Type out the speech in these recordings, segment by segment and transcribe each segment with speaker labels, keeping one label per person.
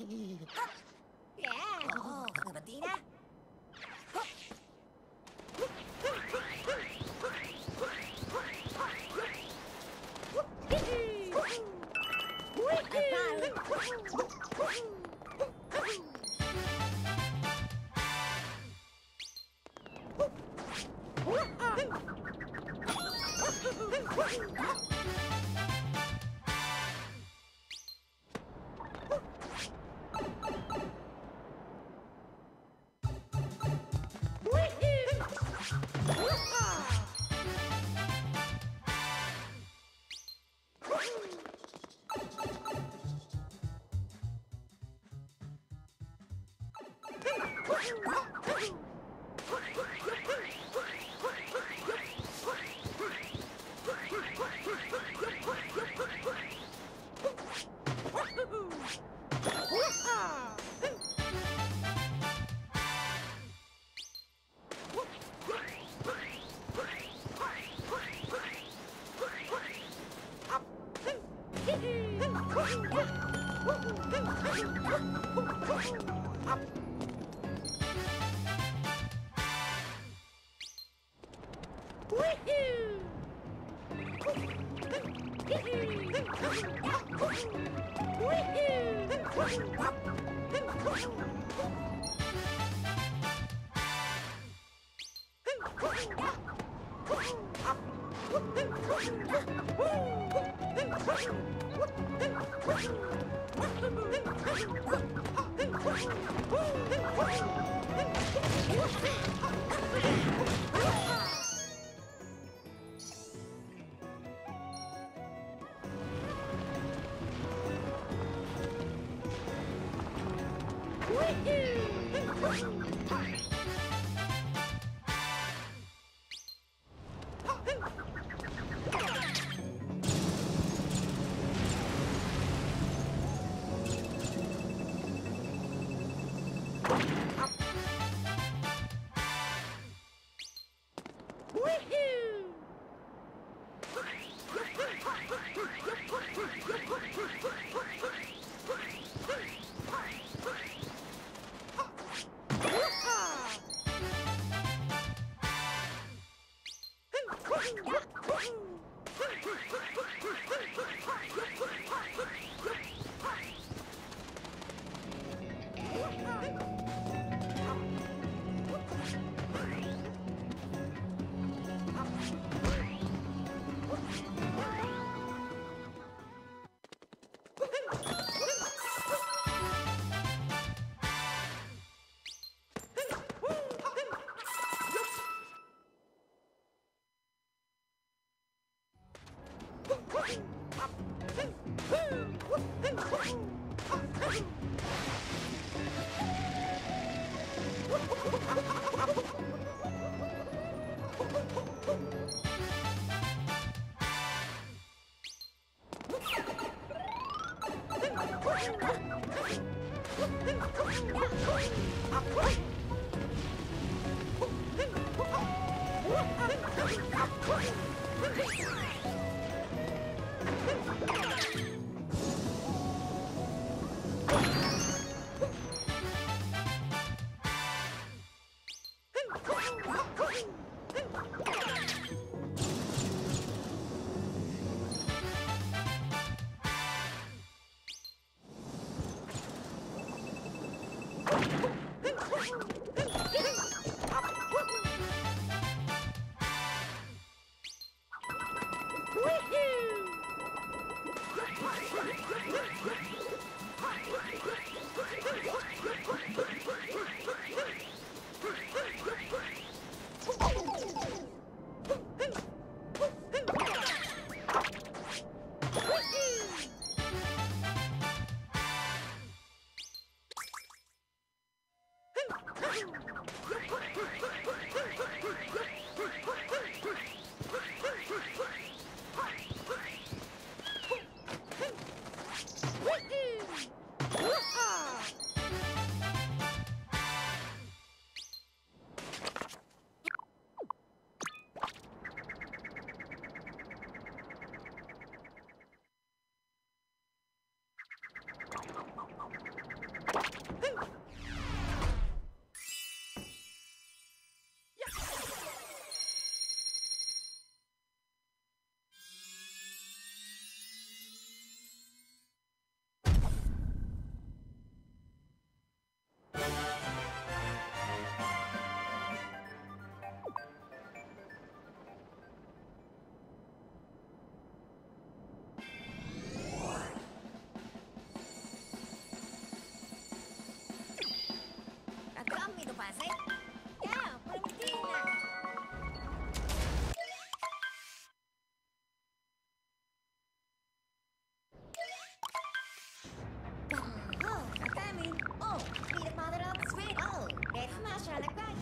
Speaker 1: Oh, Bettina? quase. Ciao, Valentina. Oh, coming. Oh, be the mother of the sweet. Oh, that's Masha like that.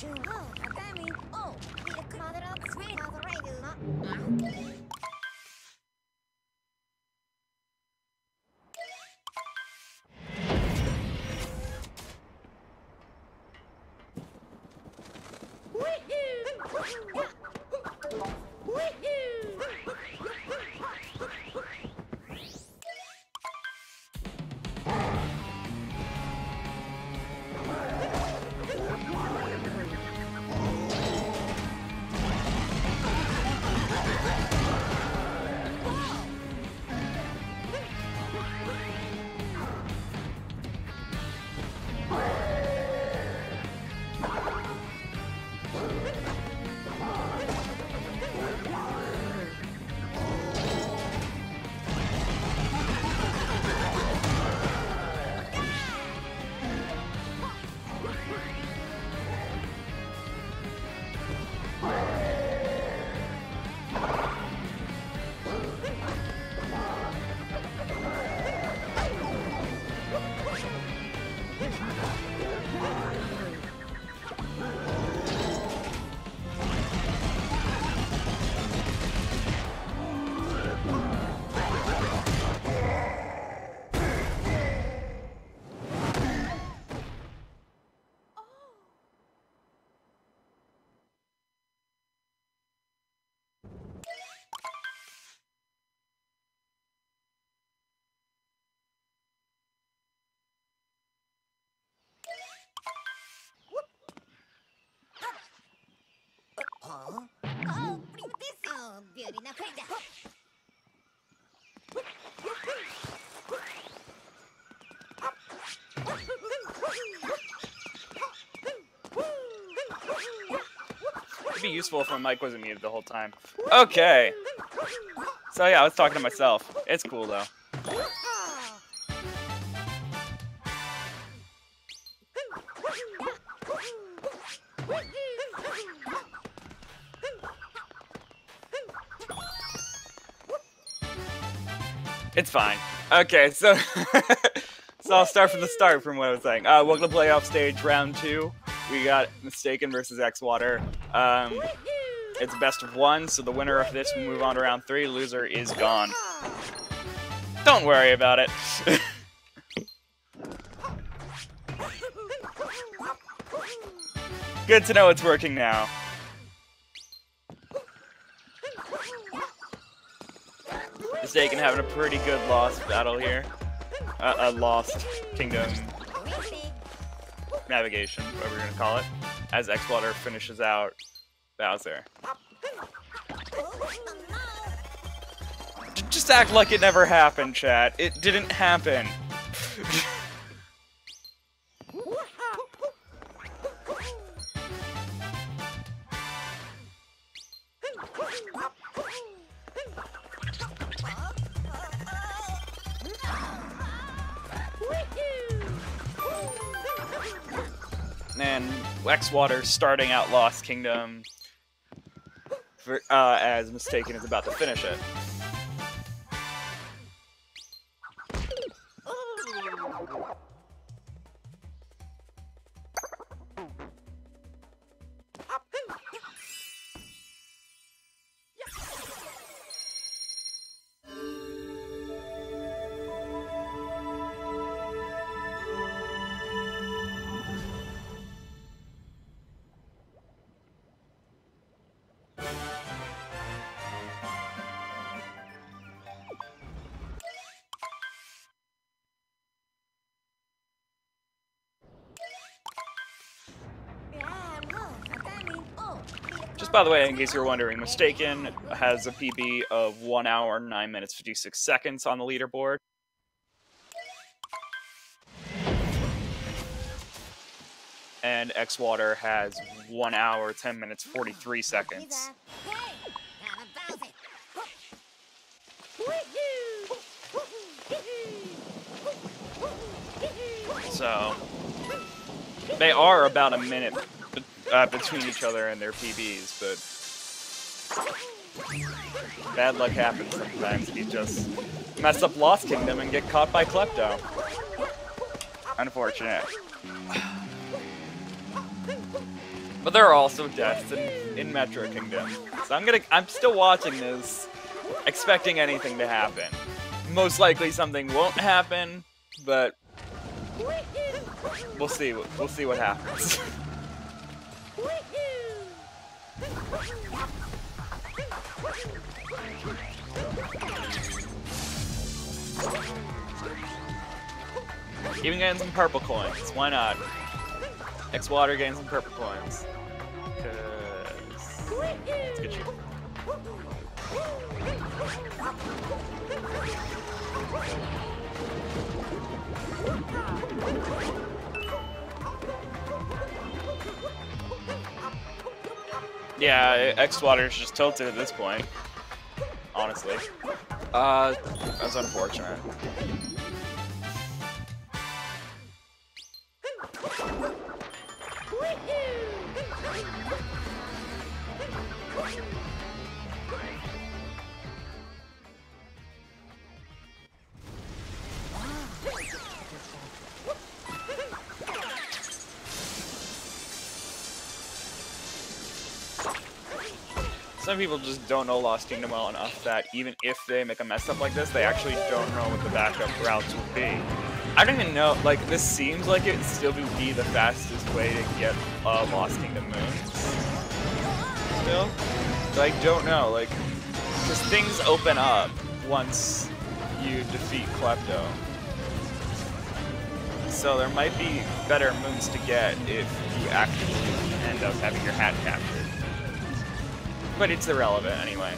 Speaker 1: Oh, damn it. Oh, need a mother of sweet mother, I do not. Oh, oh, beauty na crazy.
Speaker 2: It'd be useful if my mic wasn't muted the whole time. Okay. So yeah, I was talking to myself. It's cool though. It's fine. Okay, so so I'll start from the start from what I was saying. Welcome to playoff stage round 2. We got Mystakin versus xwater. It's best of 1, so the winner of this will move on to round 3. Loser is gone. Don't worry about it. Good to know it's working now. Mystakin having a pretty good lost battle here. A lost kingdom navigation, whatever you're gonna call it, as xwater finishes out Bowser. Just act like it never happened, chat. It didn't happen. And xwater starting out Lost Kingdom as Mystakin is about to finish it. Just by the way, in case you're wondering, Mystakin has a PB of 1 hour, 9 minutes, 56 seconds on the leaderboard. And xwater has 1 hour, 10 minutes, 43 seconds. So, they are about a minute between each other and their PBs, but bad luck happens sometimes. You just mess up Lost Kingdom and get caught by Klepto. Unfortunate. But there are also deaths in Metro Kingdom. So I'm still watching this, expecting anything to happen. Most likely something won't happen, but we'll see what happens. Even getting some purple coins. Why not? xwater getting some purple coins. Cause let's get you. Yeah, xwater's just tilted at this point. Honestly. That's unfortunate. Some people just don't know Lost Kingdom well enough that even if they make a mess up like this, they actually don't know what the backup routes would be. I don't even know, like, this seems like it still would be the fastest way to get Lost Kingdom moons. Still? But I don't know, like, because things open up once you defeat Klepto. So there might be better moons to get if you actually end up having your hat captured. But it's irrelevant anyway.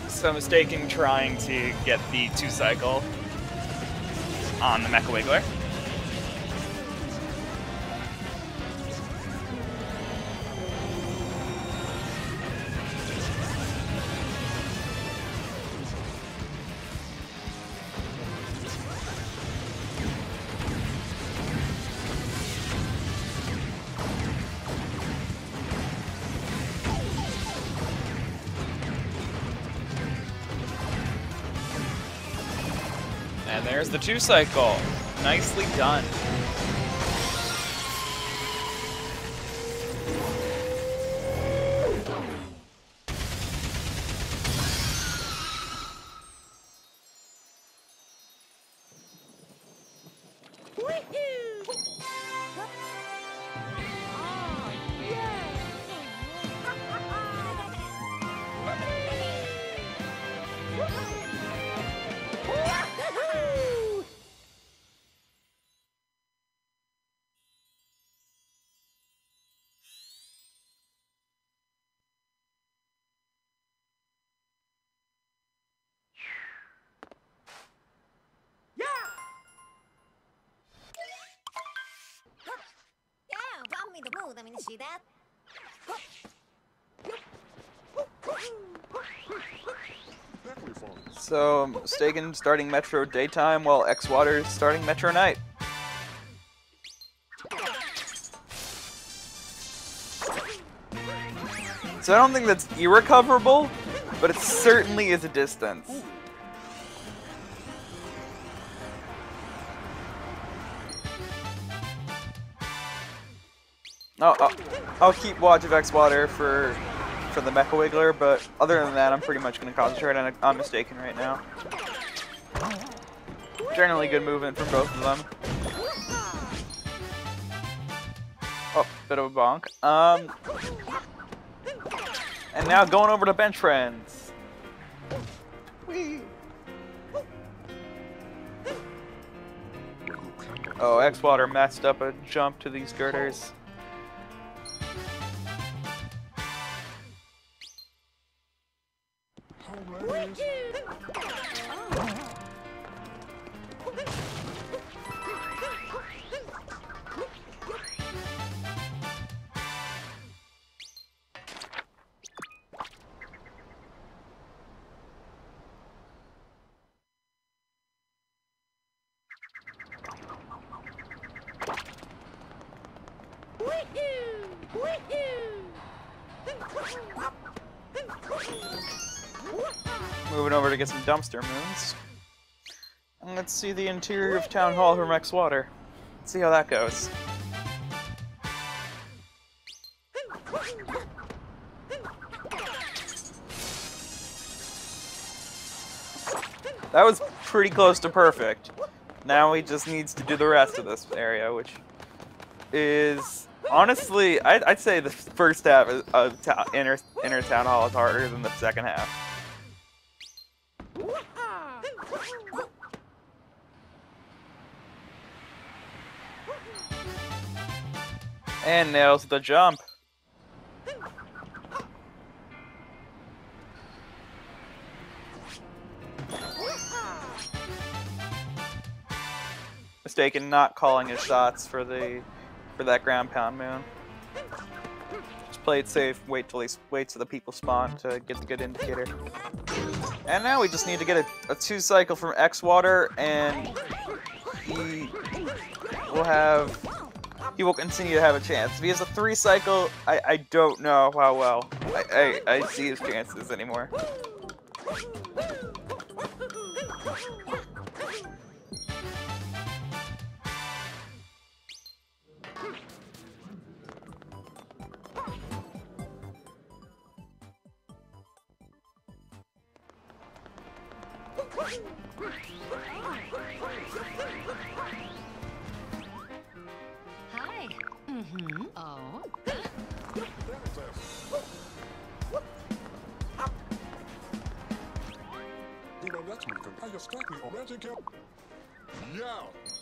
Speaker 2: So Mystakin trying to get the 2-cycle on the Mecha Wiggler. And there's the 2-cycle. Nicely done.
Speaker 1: Drop me the mood, I mean, see that?
Speaker 2: So, Mystakin starting Metro daytime while xwater is starting Metro night. So I don't think that's irrecoverable, but it certainly is a distance. I'll keep watch of xwater for the Mecha Wiggler, but other than that, I'm pretty much going to concentrate on Mystakin right now. Generally good movement from both of them. Oh, bit of a bonk. And now going over to bench friends. Whee! Oh, xwater messed up a jump to these girders. Moving over to get some dumpster moons. And let's see the interior of Town Hall from xwater. Let's see how that goes. That was pretty close to perfect. Now he just needs to do the rest of this area, which is Honestly, I'd say the first half of inner town hall is harder than the second half. And nails the jump. Mistaken not calling his shots for that ground pound moon. Just play it safe, wait till the people spawn to get the good indicator. And now we just need to get a 2-cycle from xwater, and he will continue to have a chance. If he has a 3-cycle, I don't know how well I see his chances anymore.
Speaker 3: Hi. Mm-hmm. Oh.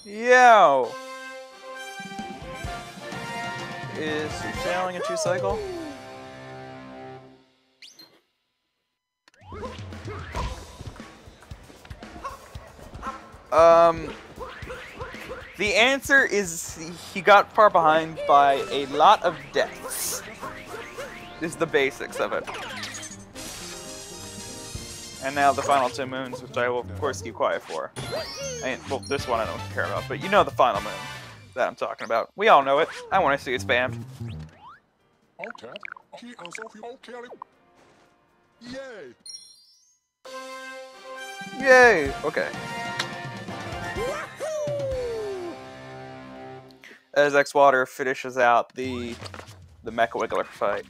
Speaker 2: Yo! Is he failing a 2-cycle? The answer is he got far behind by a lot of deaths. Is the basics of it. And now the final 2 moons, which I will of course keep quiet for. Well, this one I don't care about, but you know the final moon that I'm talking about. We all know it. I want to see it spammed.
Speaker 4: Yay!
Speaker 2: Yay! Okay. As xwater finishes out the Mecha Wiggler fight.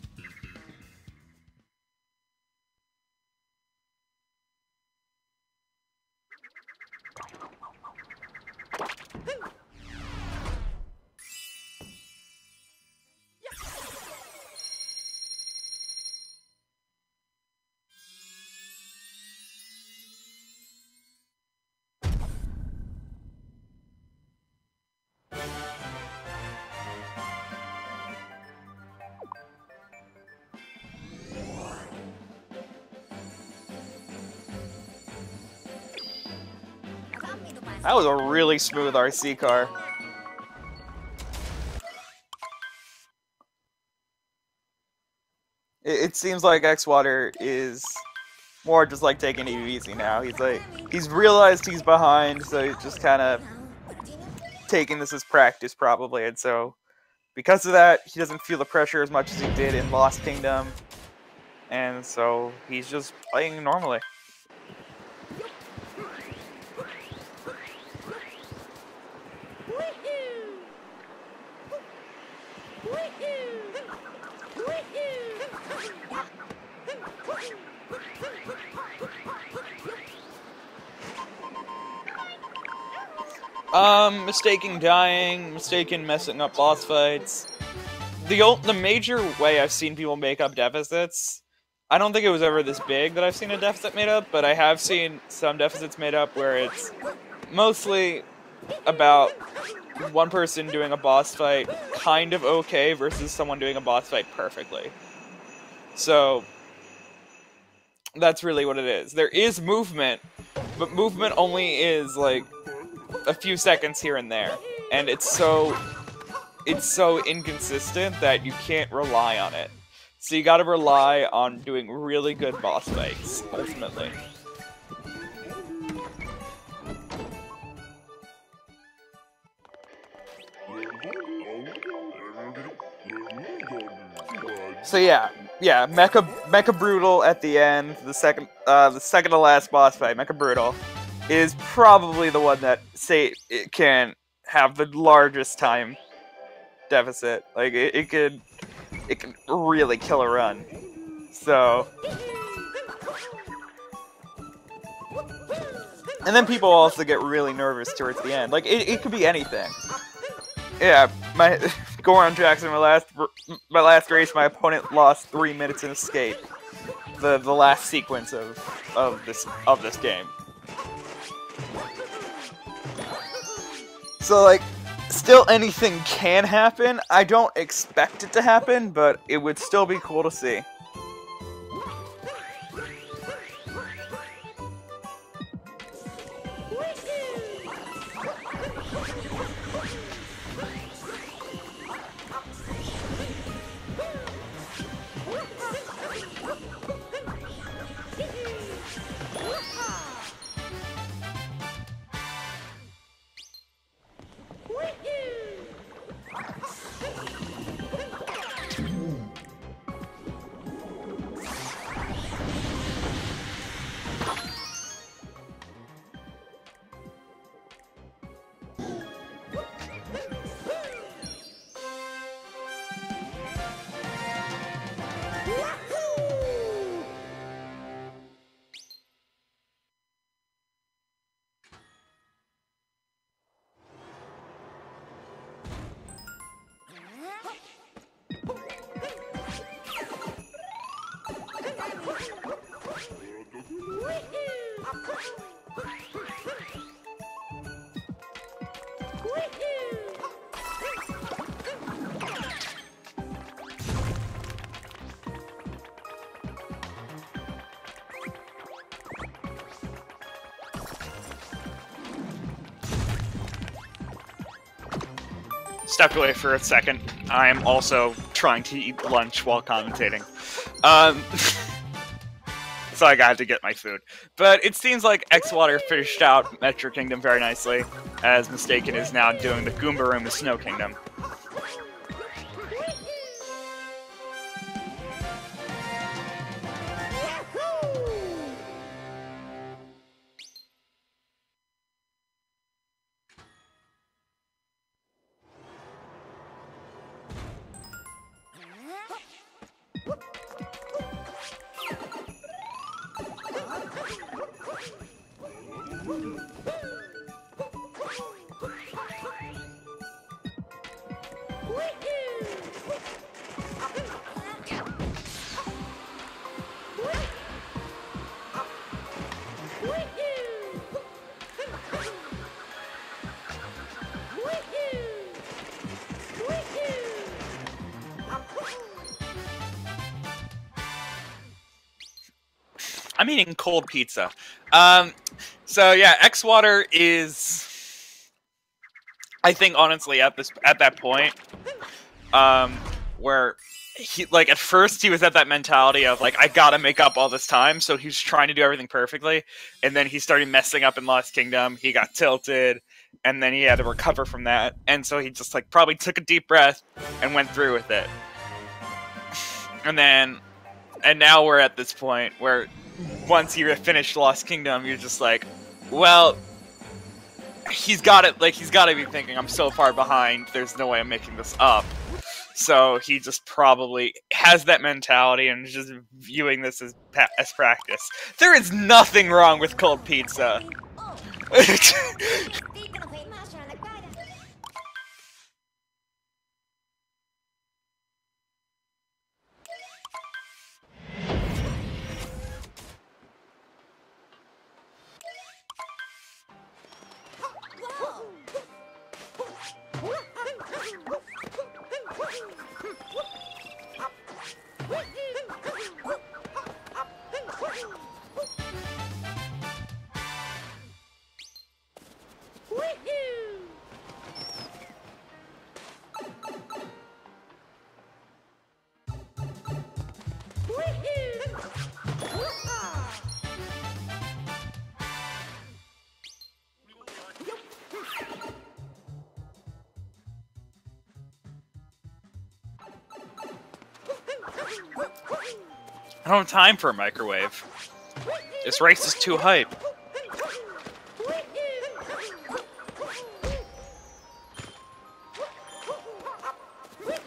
Speaker 2: That was a really smooth RC car. It seems like xwater is more just like taking it easy now. He's realized he's behind, so he's just kind of taking this as practice probably, and so because of that, he doesn't feel the pressure as much as he did in Lost Kingdom, and so he's just playing normally. Mistaken dying, mistaken messing up boss fights. The major way I've seen people make up deficits, I don't think it was ever this big that I've seen a deficit made up, but I have seen some deficits made up where it's mostly about one person doing a boss fight kind of okay versus someone doing a boss fight perfectly. So that's really what it is. There is movement, but movement only is like a few seconds here and there, and it's so inconsistent that you can't rely on it. So you gotta rely on doing really good boss fights, ultimately. So yeah, Mecha Brutal at the end, the second to last boss fight, Mecha Brutal, is probably the one that it can have the largest time deficit. Like it can really kill a run. So, and then people also get really nervous towards the end. Like it could be anything. Yeah, Goron Jackson, my last race, my opponent lost 3 minutes in escape. The last sequence of this game. So like, still anything can happen. I don't expect it to happen, but it would still be cool to see. Stepped away for a second. I am also trying to eat lunch while commentating. So I got to get my food. But it seems like xwater finished out Metro Kingdom very nicely, as mystakin is now doing the Goomba Room of Snow Kingdom. I'm eating cold pizza. So yeah, xwater is, I think honestly at that point, where he, like, at first he was at that mentality of like, I gotta make up all this time, so he was trying to do everything perfectly, and then he started messing up in Lost Kingdom. He got tilted, and then he had to recover from that, and so he just like probably took a deep breath and went through with it. And now we're at this point where once you finished Lost Kingdom, you're just like, well, he's got to be thinking, I'm so far behind, there's no way I'm making this up. So he just probably has that mentality and is just viewing this as practice. There is nothing wrong with cold pizza. I don't have time for a microwave. This race is too hype.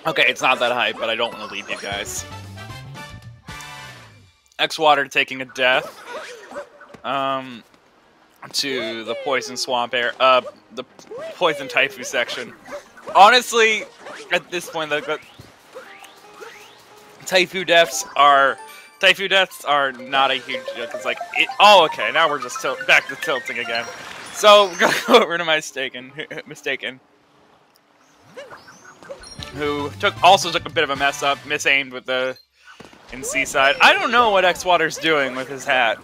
Speaker 2: Okay, it's not that hype, but I don't want to leave you guys. xwater taking a death. To the poison swamp air, the poison typhoon section. Honestly, at this point, the Taifu deaths are not a huge deal. It's like oh, okay, now we're just back to tilting again. So we're gonna go over to mystakin, who also took a bit of a mess up, misaimed with the in Seaside. I don't know what xwater's doing with his hat.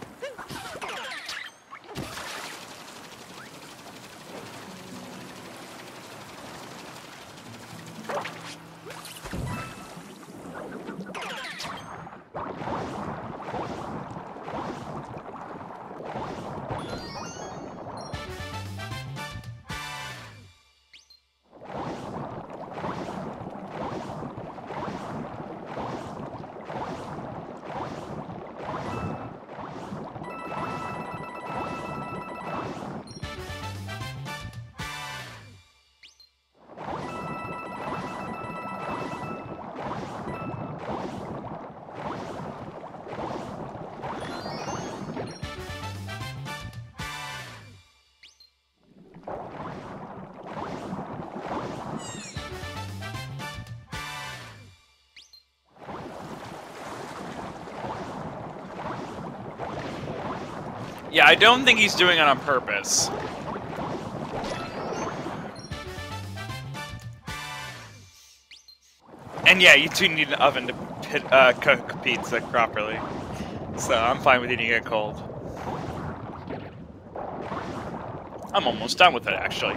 Speaker 2: Yeah, I don't think he's doing it on purpose. And yeah, you do need an oven to cook pizza properly. So I'm fine with eating it cold. I'm almost done with it, actually.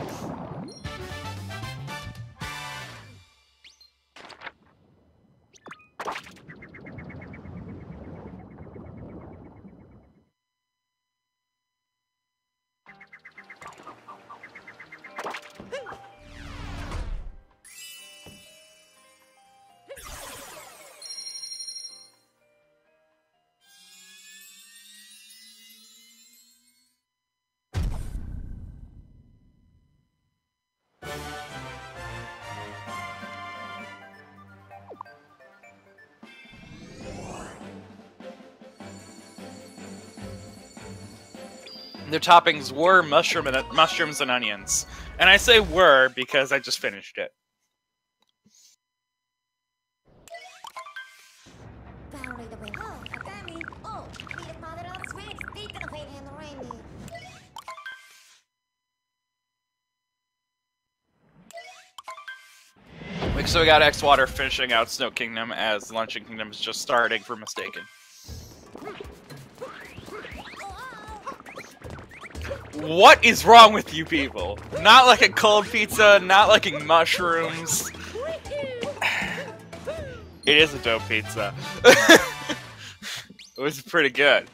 Speaker 2: The toppings were mushrooms and onions. And I say were because I just finished it. So we got xwater finishing out Snow Kingdom as Luncheon Kingdom is just starting for Mystakin. What is wrong with you people? Not liking cold pizza, not liking mushrooms. It is a dope pizza. It was pretty good.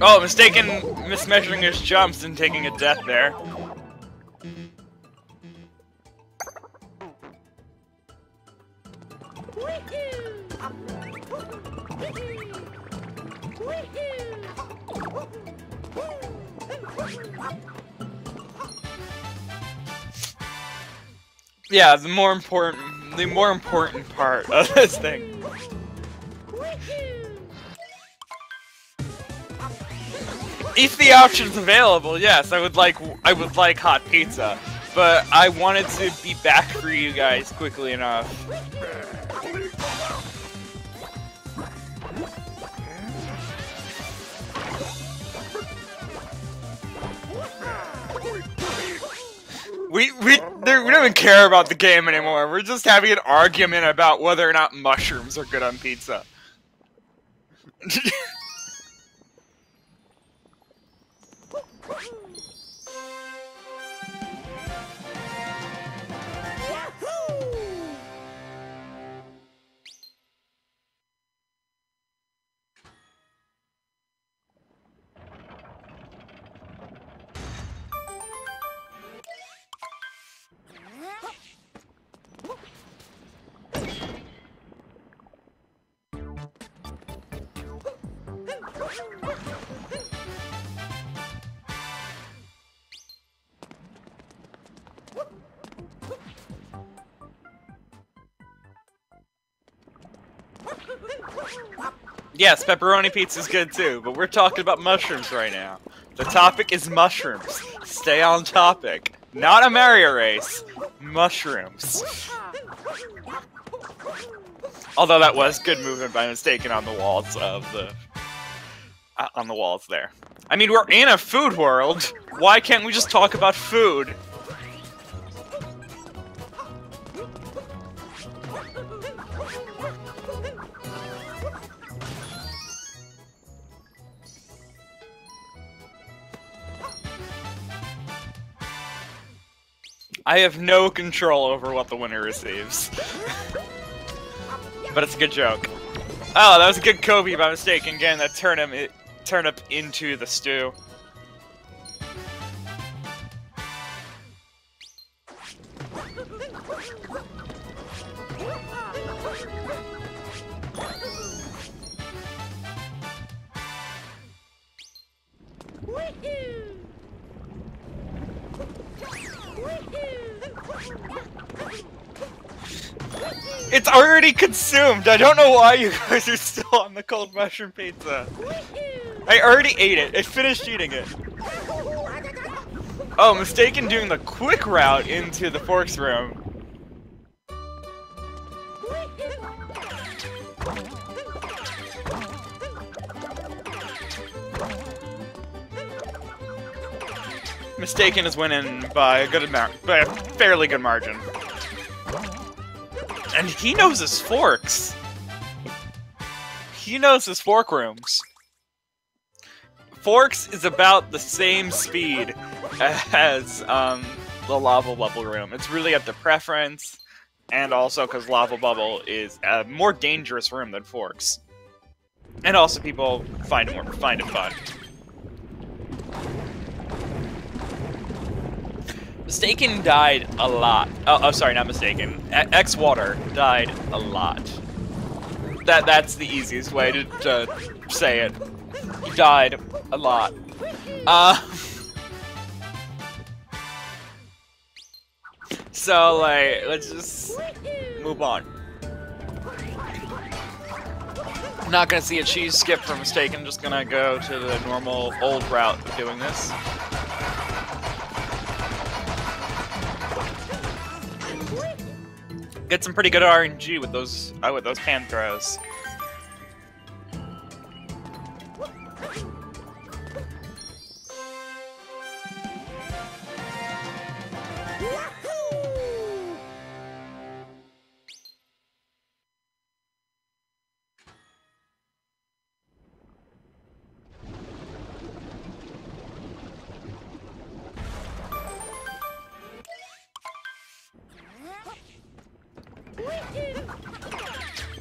Speaker 2: Oh, mismeasuring his jumps and taking a death there. Yeah, the more important part of this thing. If the option's available, yes, I would like hot pizza, but I wanted to be back for you guys quickly enough. We don't even care about the game anymore. We're just having an argument about whether or not mushrooms are good on pizza. Yes, pepperoni pizza is good too, but we're talking about mushrooms right now. The topic is mushrooms. Stay on topic. Not a Mario race. Mushrooms. Although that was good movement by mistaken on the walls of the... on the walls there. I mean, we're in a food world. Why can't we just talk about food? I have no control over what the winner receives. But it's a good joke. Oh, that was a good Kobe by mistake. Again, that turnip into the stew. It's already consumed! I don't know why you guys are still on the cold mushroom pizza. I already ate it. I finished eating it. Oh, mistaken doing the quick route into the forks room. Mistaken is winning by a fairly good margin. And he knows his forks. He knows his fork rooms. Forks is about the same speed as the lava bubble room. It's really up to preference, and also because lava bubble is a more dangerous room than forks. And also people find it fun. Mistaken died a lot. Oh, sorry, not mistaken. xwater died a lot. That's the easiest way to say it. He died a lot. So, like, let's just move on. I'm not gonna see a cheese skip for mistaken. Just gonna go to the normal old route of doing this. Get some pretty good RNG with those pan throws.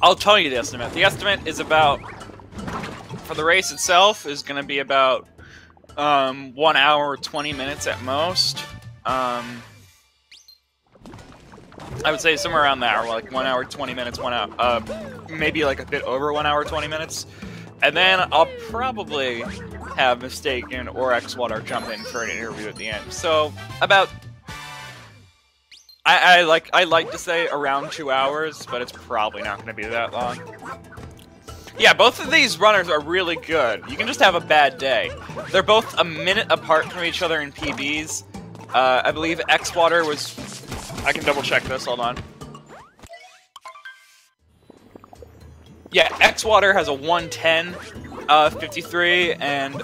Speaker 2: I'll tell you the estimate. The estimate is about, for the race itself, is going to be about 1 hour, 20 minutes at most. I would say somewhere around that, like 1 hour, 20 minutes, 1 hour, maybe like a bit over 1 hour, 20 minutes. And then I'll probably have Mistaken or xwater jump in for an interview at the end. So, about... I like to say around 2 hours, but it's probably not going to be that long. Yeah, both of these runners are really good. You can just have a bad day. They're both a minute apart from each other in PBs. I believe xwater was... I can double check this, hold on. Yeah, xwater has a 110, 53, and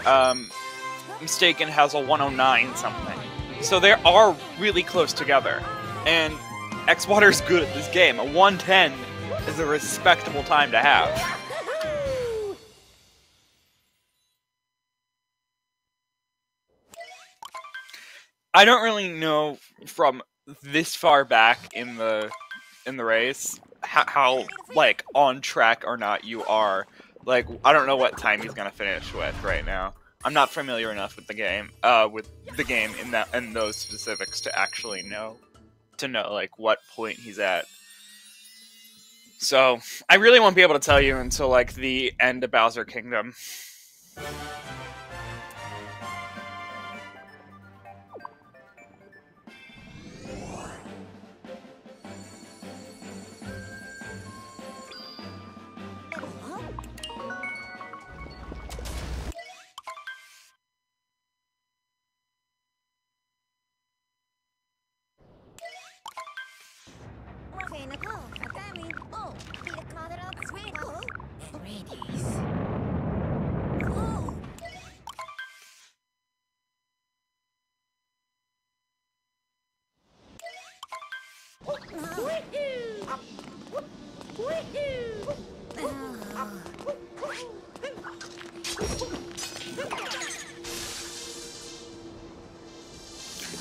Speaker 2: Mistaken has a 109 something. So they are really close together. And xwater's good at this game. A 110 is a respectable time to have. I don't really know from this far back in the race how like on track or not you are. Like, I don't know what time he's gonna finish with right now. I'm not familiar enough with the game in those specifics to actually know like what point he's at. So I really won't be able to tell you until like the end of Bowser Kingdom.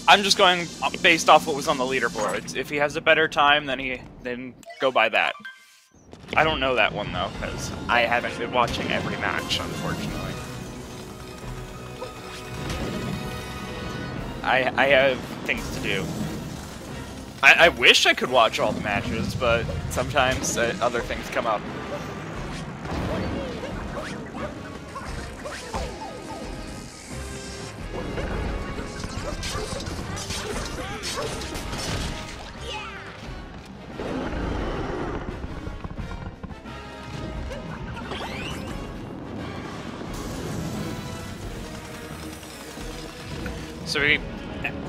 Speaker 2: I'm just going based off what was on the leaderboard. If he has a better time, then go by that. I don't know that one though, because I haven't been watching every match, unfortunately. I have things to do. I wish I could watch all the matches, but sometimes other things come up.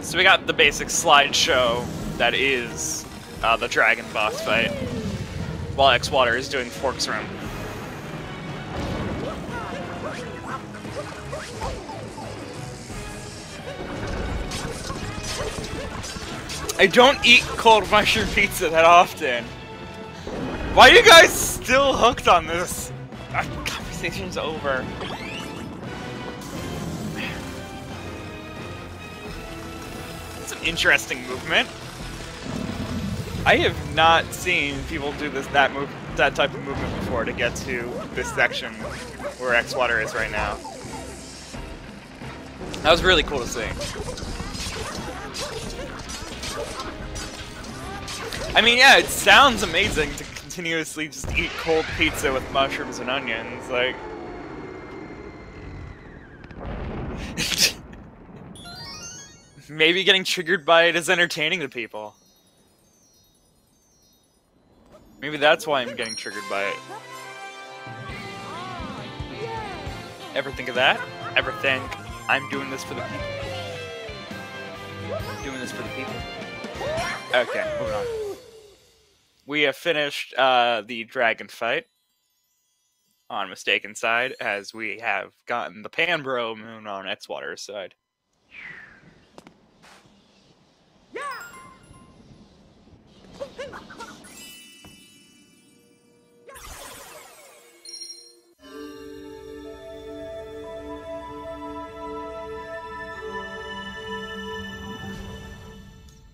Speaker 2: So we got the basic slideshow that is the dragon boss fight, while xwater is doing Fork's Room. I don't eat cold mushroom pizza that often. Why are you guys still hooked on this? Our conversation's over. Interesting movement. I have not seen people do that type of movement before to get to this section where xwater is right now. That was really cool to see. I mean, yeah, it sounds amazing to continuously just eat cold pizza with mushrooms and onions, like. Maybe getting triggered by it is entertaining to people. Maybe that's why I'm getting triggered by it. Ever think of that? Ever think, I'm doing this for the people? Doing this for the people. Okay, moving on. We have finished the dragon fight on mystakin side, as we have gotten the Panbro moon on xwater's side.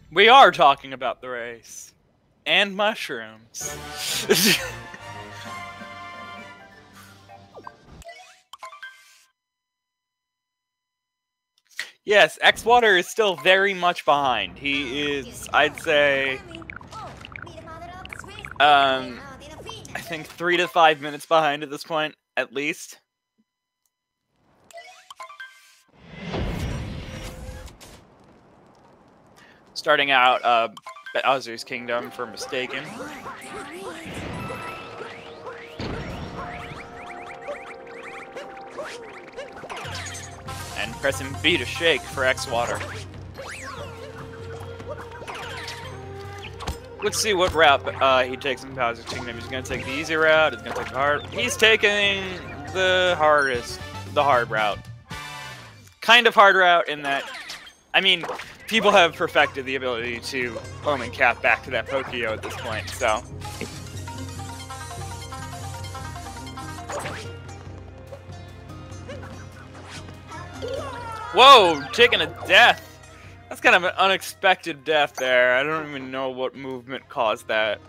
Speaker 2: We are talking about the race. And mushrooms. Yes, xwater is still very much behind. He is, I'd say, I think 3 to 5 minutes behind at this point, at least. Starting out, Bowser's Kingdom for mystakin. And pressing B to shake for xwater. Let's see what route he takes in Bowser's Kingdom. He's gonna take the easy route, he's gonna take the hard. He's taking the hard route. Kind of hard route in that, I mean, people have perfected the ability to omen cap back to that Pokio at this point, so. Whoa, taking a death. That's kind of an unexpected death there. I don't even know what movement caused that.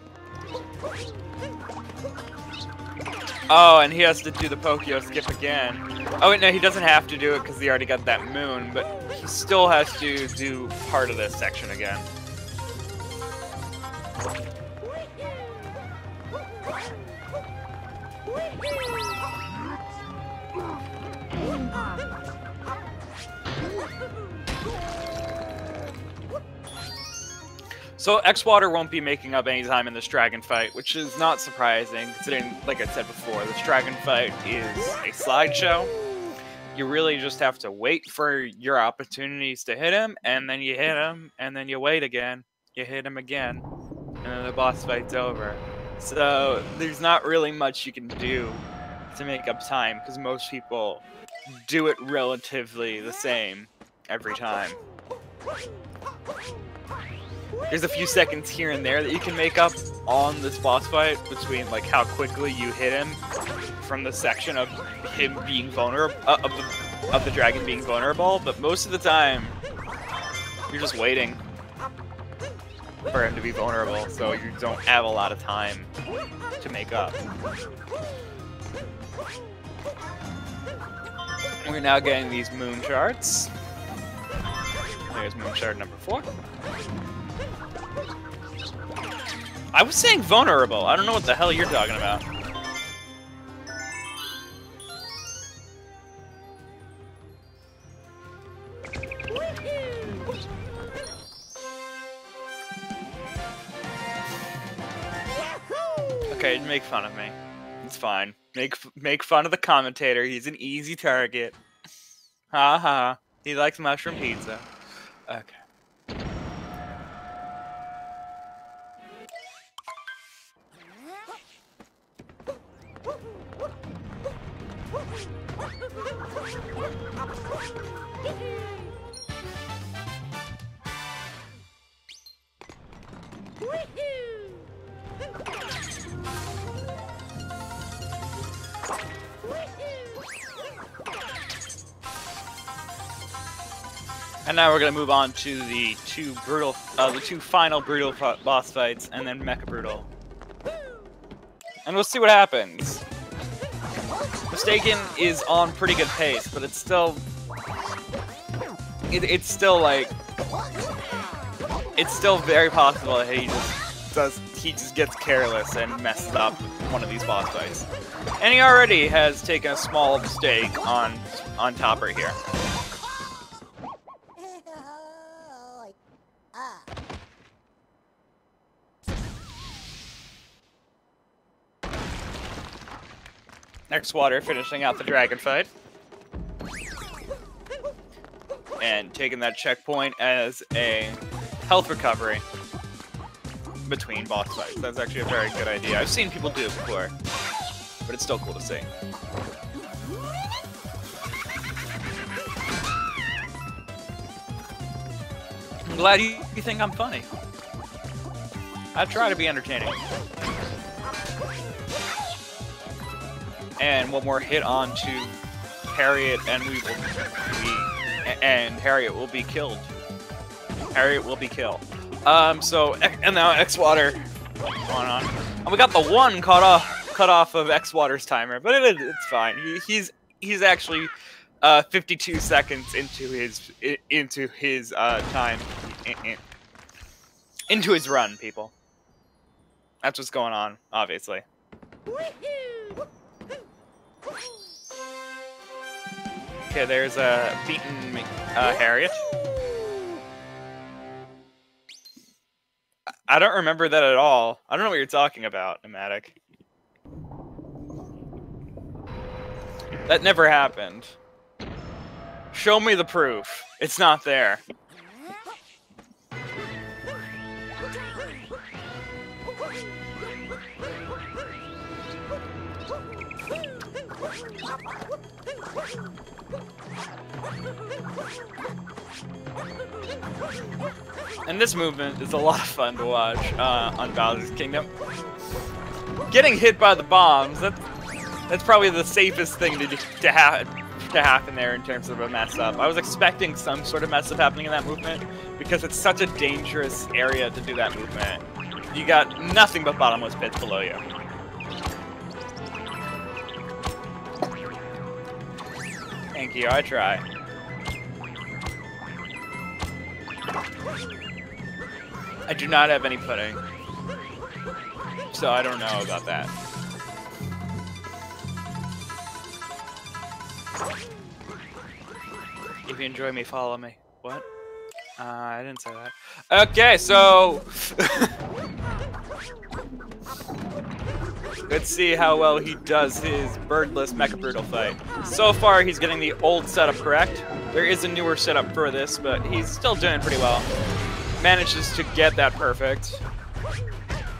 Speaker 2: Oh, and he has to do the Pokio skip again. Oh wait, no, he doesn't have to do it because he already got that moon, but he still has to do part of this section again. So xwater won't be making up any time in this dragon fight, which is not surprising, considering, like I said before, this dragon fight is a slideshow. You really just have to wait for your opportunities to hit him, and then you hit him, and then you wait again, you hit him again, and then the boss fight's over. So there's not really much you can do to make up time, because most people do it relatively the same every time. there's a few seconds here and there that you can make up on this boss fight between like how quickly you hit him from the section of him being vulnerable, of the dragon being vulnerable, but most of the time you're just waiting for him to be vulnerable, so you don't have a lot of time to make up. We're now getting these moon shards. There's moon shard number 4. I was saying vulnerable. I don't know what the hell you're talking about. Okay, make fun of me. It's fine. Make fun of the commentator. He's an easy target. Ha ha. He likes mushroom pizza. Okay. And now we're gonna move on to the two final brutal boss fights, and then Mecha Brutal. And we'll see what happens. Mystakin is on pretty good pace, but it's still, it's still very possible that he just gets careless and messes up one of these boss fights. And he already has taken a small mistake on top right here. xwater finishing out the dragon fight. And taking that checkpoint as a health recovery between boss fights. That's actually a very good idea. I've seen people do it before, but it's still cool to see. I'm glad you think I'm funny. I try to be entertaining. And one more hit on to Harriet, and Harriet will be killed. Harriet will be killed. So and now xwater going on, and we got the one cut off of xwater's timer, but it's fine. He's actually 52 seconds into his time, into his run, people. That's what's going on, obviously. Okay, there's a beaten Harriet. I don't remember that at all. I don't know what you're talking about, Pneumatic. That never happened. Show me the proof. It's not there. And this movement is a lot of fun to watch on Bowser's Kingdom. Getting hit by the bombs, that's probably the safest thing to happen there in terms of a mess up. I was expecting some sort of mess up happening in that movement because it's such a dangerous area to do that movement. You got nothing but bottomless pits below you. Thank you, I try. I do not have any pudding, so I don't know about that. If you enjoy me, follow me. What? I didn't say that. Okay, so let's see how well he does his birdless Mecha Brutal fight. So far, he's getting the old setup correct. There is a newer setup for this, but he's still doing pretty well. Manages to get that perfect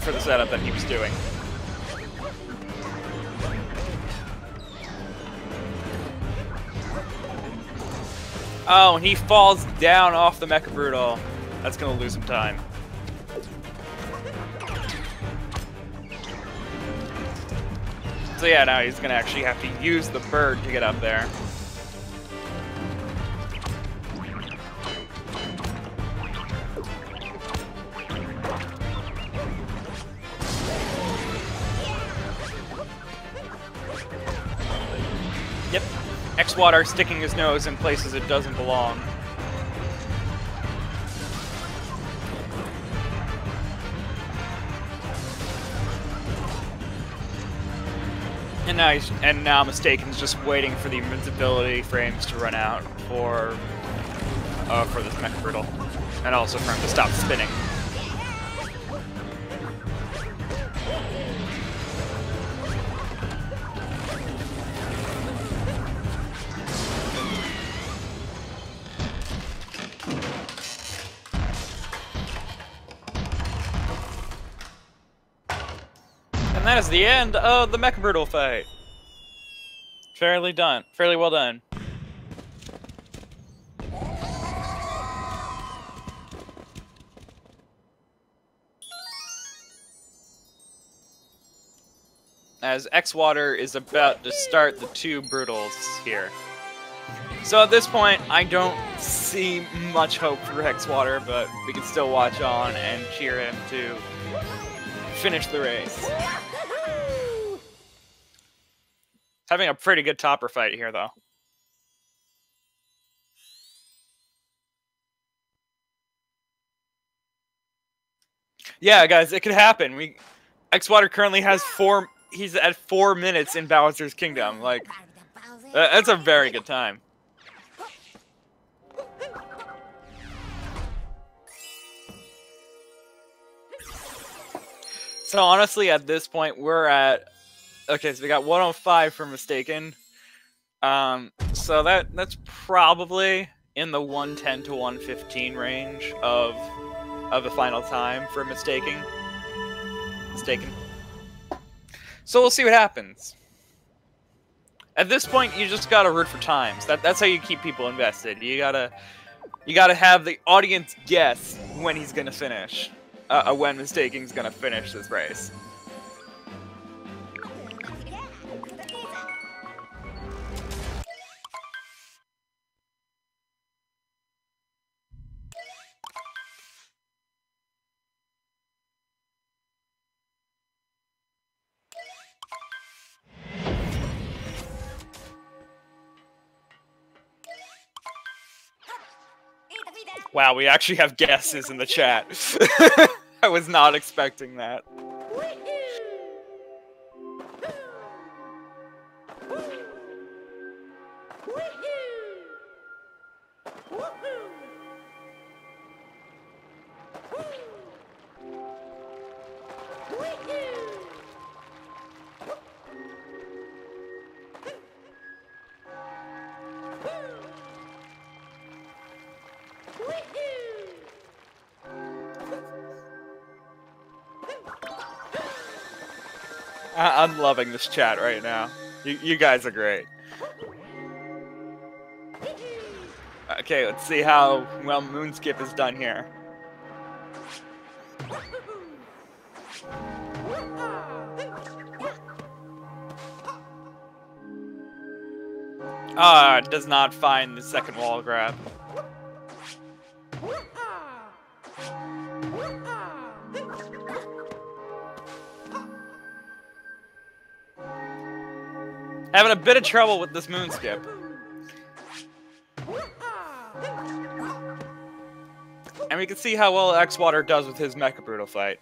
Speaker 2: for the setup that he was doing. Oh, and he falls down off the Mecha Brutal. That's gonna lose him time. So yeah, now he's gonna actually have to use the bird to get up there. Yep, xwater sticking his nose in places it doesn't belong. And now Mistaken's just waiting for the invincibility frames to run out for this mech brittle, and also for him to stop spinning. And that is the end of the Mecha Brutal fight. Fairly well done. As xwater is about to start the two Brutals here. So at this point, I don't see much hope for xwater, but we can still watch on and cheer him to finish the race. Having a pretty good topper fight here, though. Yeah, guys, it could happen. xwater currently has he's at 4 minutes in Bowser's Kingdom. Like, that's a very good time. So honestly, at this point, we're at... Okay, so we got 105 for Mistaken. So that's probably in the 110 to 115 range of the final time for Mistaken. So we'll see what happens. At this point, you just gotta root for times. That's how you keep people invested. You gotta have the audience guess when he's gonna finish. When Mistaken's gonna finish this race. Wow, we actually have guesses in the chat. I was not expecting that. I'm loving this chat right now. You guys are great. Okay, let's see how well Moonskip is done here. Does not find the second wall grab. Having a bit of trouble with this Moonskip. And we can see how well xwater does with his Mecha Brutal fight.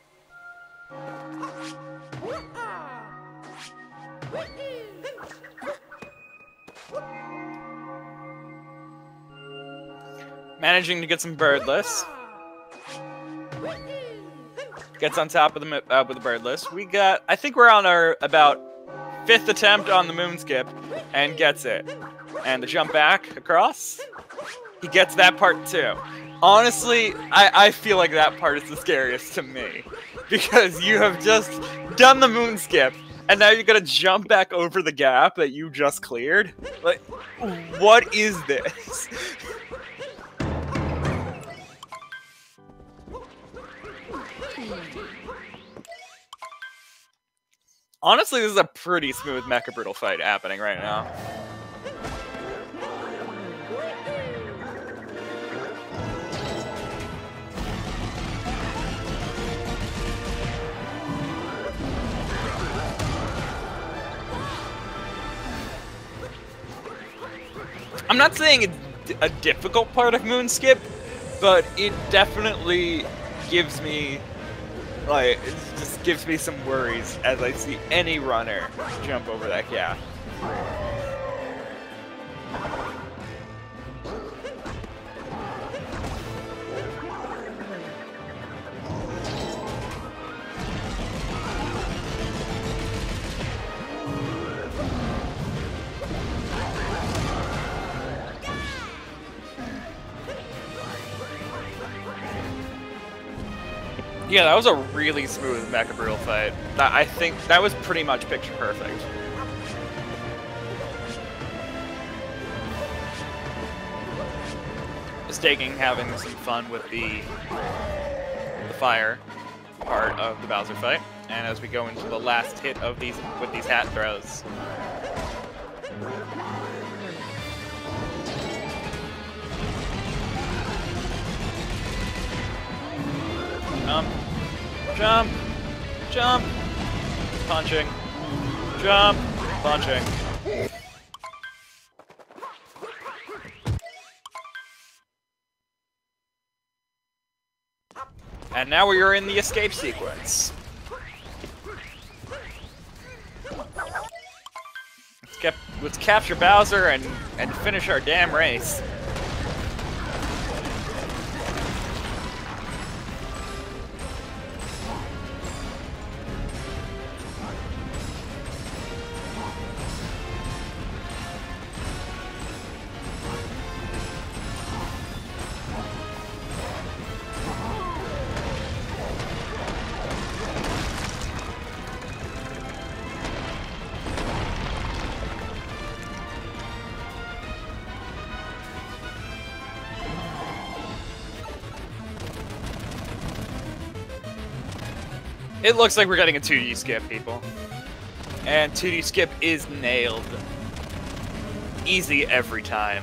Speaker 2: Managing to get some birdless. Gets on top of the with the birdless. I think we're on our about 5th attempt on the Moonskip, and gets it. And the jump back across, he gets that part too. Honestly, I feel like that part is the scariest to me, because you have just done the Moonskip, and now you're gonna jump back over the gap that you just cleared? Like, what is this? Honestly, this is a pretty smooth Mecha Brutal fight happening right now. I'm not saying it's a difficult part of Moonskip, but it definitely gives me, like, it just gives me some worries as I see any runner jump over that gap. Yeah, that was a really smooth Mecha Brutal fight. I think that was pretty much picture perfect. Mystakin having some fun with the fire part of the Bowser fight, and as we go into the last hit of these with these hat throws. Jump, jump, jump, punching, jump, punching. And now we are in the escape sequence. Let's capture Bowser and finish our damn race. It looks like we're getting a 2D skip, people. And 2D skip is nailed. Easy every time.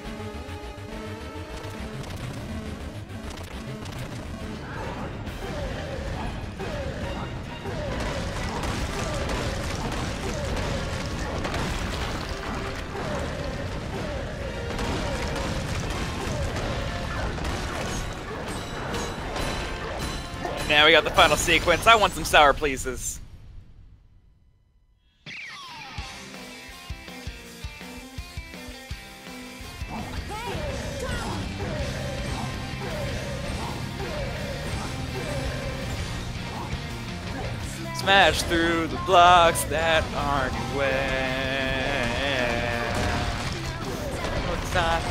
Speaker 2: Now we got the final sequence. I want some sour pleases. Smash through the blocks that aren't wet. It's not,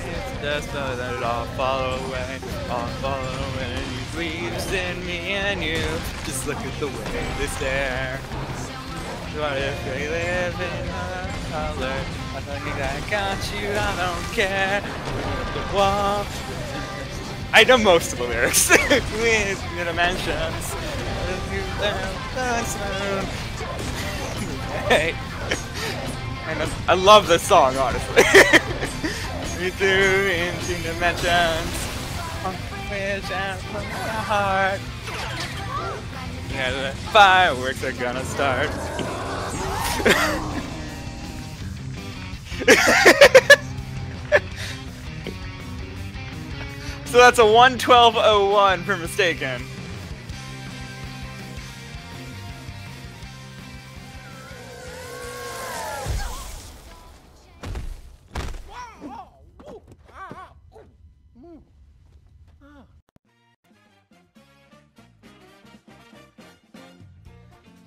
Speaker 2: it's just so that it all follow away, all follow away. Leaves in me and you, just look at the way they stare. What if they live in another color? I think I got you, I don't care. The wall. I know most of the lyrics. With dimensions. Hey. And I love this song, honestly. We threw into dimensions. Wish out from my heart. Yeah, the fireworks are gonna start. So that's a 1:12:01 for Mystakin.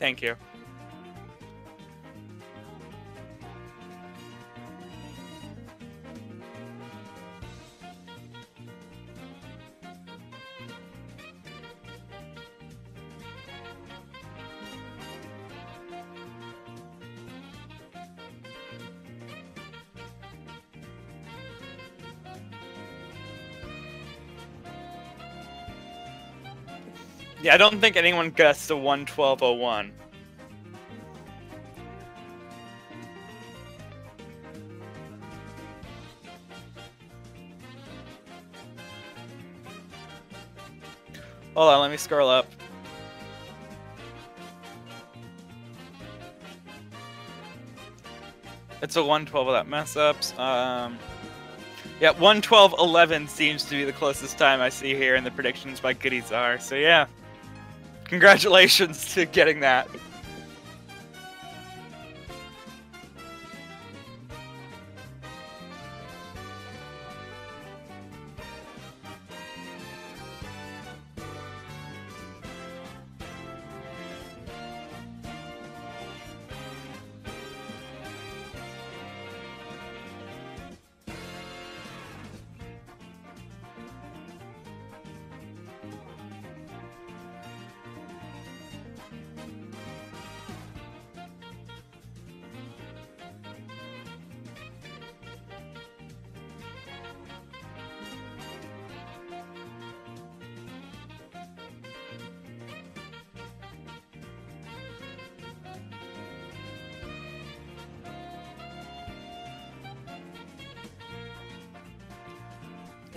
Speaker 2: Thank you. Yeah, I don't think anyone guessed a 1:12:01. Hold on, let me scroll up. It's a 112 without mess ups. Yeah, 112.11 seems to be the closest time I see here in the predictions by Goodies are. So yeah, congratulations to getting that.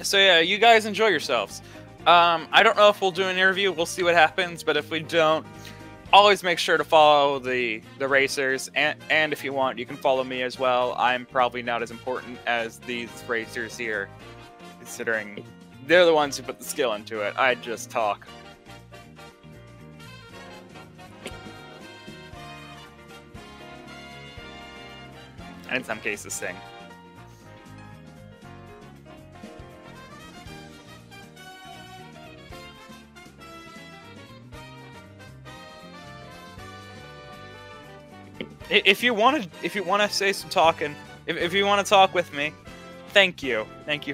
Speaker 2: So yeah, you guys enjoy yourselves. I don't know if we'll do an interview. We'll see what happens. But if we don't, always make sure to follow the racers. And if you want, you can follow me as well. I'm probably not as important as these racers here, considering they're the ones who put the skill into it. I just talk. And in some cases, sing. If you want to say some talking, if you want to talk with me, thank you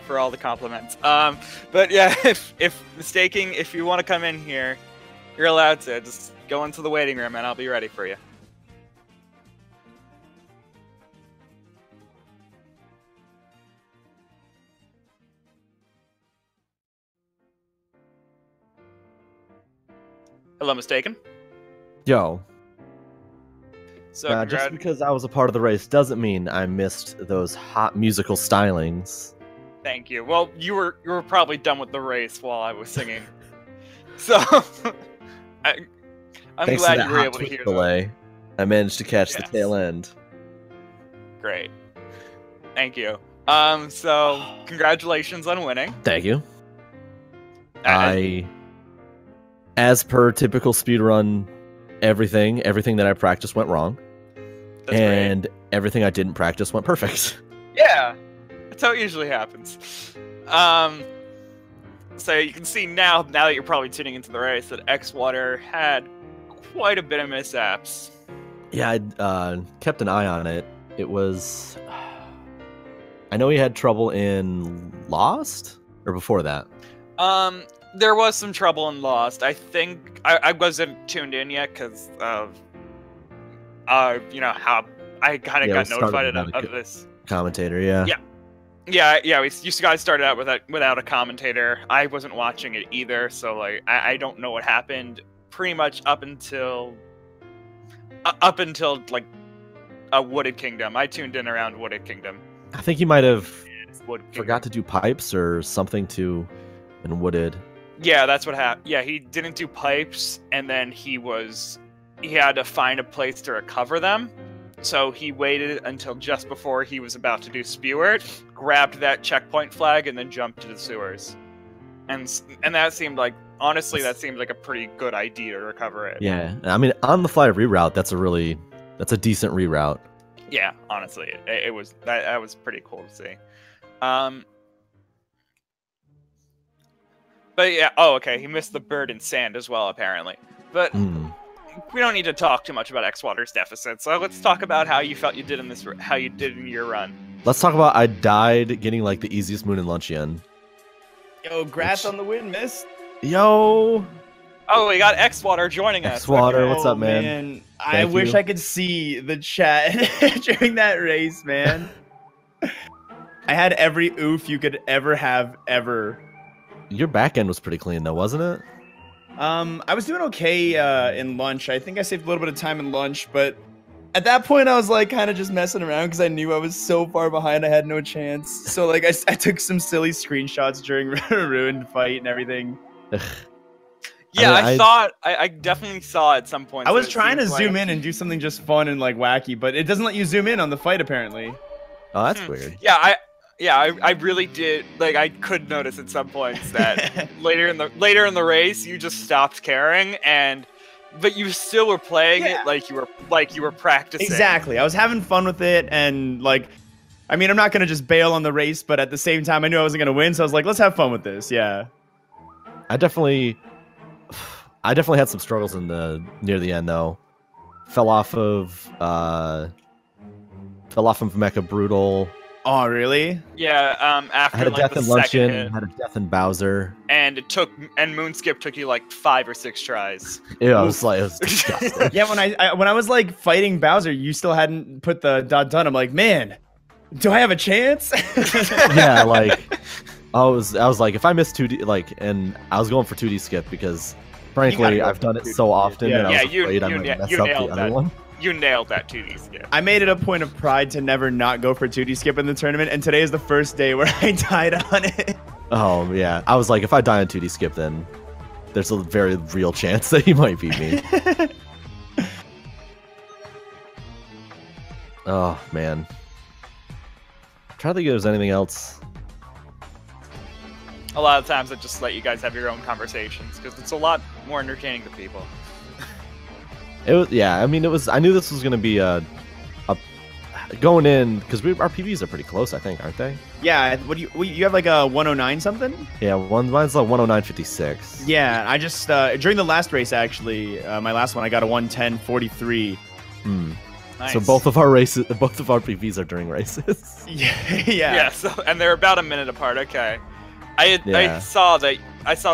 Speaker 2: for all the compliments. But yeah, if mistaking, if you want to come in here, you're allowed to. Just go into the waiting room and I'll be ready for you. Hello, mistaken.
Speaker 4: Yo.
Speaker 2: So
Speaker 4: just because I was a part of the race doesn't mean I missed those hot musical stylings.
Speaker 2: Thank you. Well, you were probably done with the race while I was singing, so I'm
Speaker 4: Thanks
Speaker 2: glad
Speaker 4: to that
Speaker 2: you were
Speaker 4: hot
Speaker 2: able to
Speaker 4: tweet
Speaker 2: hear
Speaker 4: delay. I managed to catch the
Speaker 2: Yes.
Speaker 4: tail end.
Speaker 2: Great. Thank you. So congratulations on winning.
Speaker 4: Thank you. As per typical speedrun, everything that I practiced went wrong.
Speaker 2: That's
Speaker 4: and
Speaker 2: great.
Speaker 4: everything I didn't practice went perfect.
Speaker 2: Yeah, that's how it usually happens. So you can see now that you're probably tuning into the race, that xwater had quite a bit of mishaps.
Speaker 4: Yeah, I kept an eye on it. It was... I know he had trouble in Lost? Or before that?
Speaker 2: There was some trouble in Lost. I think I wasn't tuned in yet because of you know how I kind of got notified of this
Speaker 4: commentator. Yeah.
Speaker 2: We guys started out without a commentator. I wasn't watching it either, so like I don't know what happened. Pretty much up until like a Wooded Kingdom. I tuned in around Wooded Kingdom.
Speaker 4: I think he might have
Speaker 2: Wooded
Speaker 4: forgot to do pipes or something in Wooded.
Speaker 2: Yeah, that's what happened. Yeah, he didn't do pipes, and then he had to find a place to recover them. So he waited until just before he was about to do Spewert, grabbed that checkpoint flag, and then jumped to the sewers. And that seemed like, honestly, that seemed like a pretty good idea to recover it.
Speaker 4: Yeah, I mean, on the fly reroute, that's a decent reroute.
Speaker 2: Yeah, honestly, it was that was pretty cool to see. But yeah, okay, he missed the bird and sand as well, apparently. But we don't need to talk too much about xwater's deficit, so let's talk about how you felt you did in your run.
Speaker 4: Let's talk about I died getting like the easiest moon in Luncheon.
Speaker 5: Yo, grass on the win, miss.
Speaker 4: Yo.
Speaker 2: Oh, we got xwater joining us.
Speaker 4: xwater,
Speaker 2: Okay.
Speaker 4: what's up, man?
Speaker 5: I wish I could see the chat during that race, man. I had every oof you could ever have, ever.
Speaker 4: Your back end was pretty clean, though, wasn't it?
Speaker 5: I was doing okay in lunch. I think I saved a little bit of time in lunch, but at that point, I was like kind of just messing around because I knew I was so far behind, I had no chance. So like, I took some silly screenshots during Ruined Fight and everything.
Speaker 2: Yeah,
Speaker 4: mean,
Speaker 2: I definitely saw at some point.
Speaker 5: I was
Speaker 2: so it
Speaker 5: trying to
Speaker 2: seems
Speaker 5: zoom
Speaker 2: like-
Speaker 5: in and do something just fun and like wacky, but it doesn't let you zoom in on the fight apparently.
Speaker 4: Oh, that's weird.
Speaker 2: Yeah, I really did. Like, I could notice at some points that later in the race, you just stopped caring, but you still were playing it like you were practicing.
Speaker 5: Exactly. I was having fun with it, and like, I mean, I'm not gonna just bail on the race, but at the same time, I knew I wasn't gonna win, so I was like, let's have fun with this. Yeah.
Speaker 4: I definitely had some struggles near the end though. Fell off of Mecha Brutal.
Speaker 5: Oh, really?
Speaker 2: Yeah. After
Speaker 4: I had a
Speaker 2: like
Speaker 4: death
Speaker 2: the
Speaker 4: in
Speaker 2: second
Speaker 4: Luncheon.
Speaker 2: hit,
Speaker 4: Had a death in Bowser.
Speaker 2: and Moonskip took you like 5 or 6 tries.
Speaker 4: Yeah, it was disgusting.
Speaker 5: Yeah. When I was like fighting Bowser, you still hadn't put the dot done. I'm like, man, do I have a chance?
Speaker 4: Yeah, like I was like, if I miss 2D, like, and I was going for 2D skip because, frankly, I've done it so often, and I was afraid I might mess up the other one.
Speaker 2: You nailed that 2D skip.
Speaker 5: I made it a point of pride to never not go for 2D skip in the tournament, and today is the first day where I died on it.
Speaker 4: Oh yeah, I was like, if I die on 2D skip, then there's a very real chance that he might beat me. Oh man, I'm trying to think if there's anything else.
Speaker 2: A lot of times I just let you guys have your own conversations because it's a lot more entertaining to people.
Speaker 4: It was, yeah. I mean, it was. I knew this was gonna be a going in because our PVs are pretty close. I think, aren't they?
Speaker 5: Yeah. What do you have like a 109 something?
Speaker 4: Yeah, mine's like 109.56.
Speaker 5: Yeah. I just during the last race actually, my last one, I got a 110.43.
Speaker 2: Nice.
Speaker 4: So both of our PVs are during races.
Speaker 5: Yeah.
Speaker 2: Yeah. So, and they're about a minute apart. Okay. I saw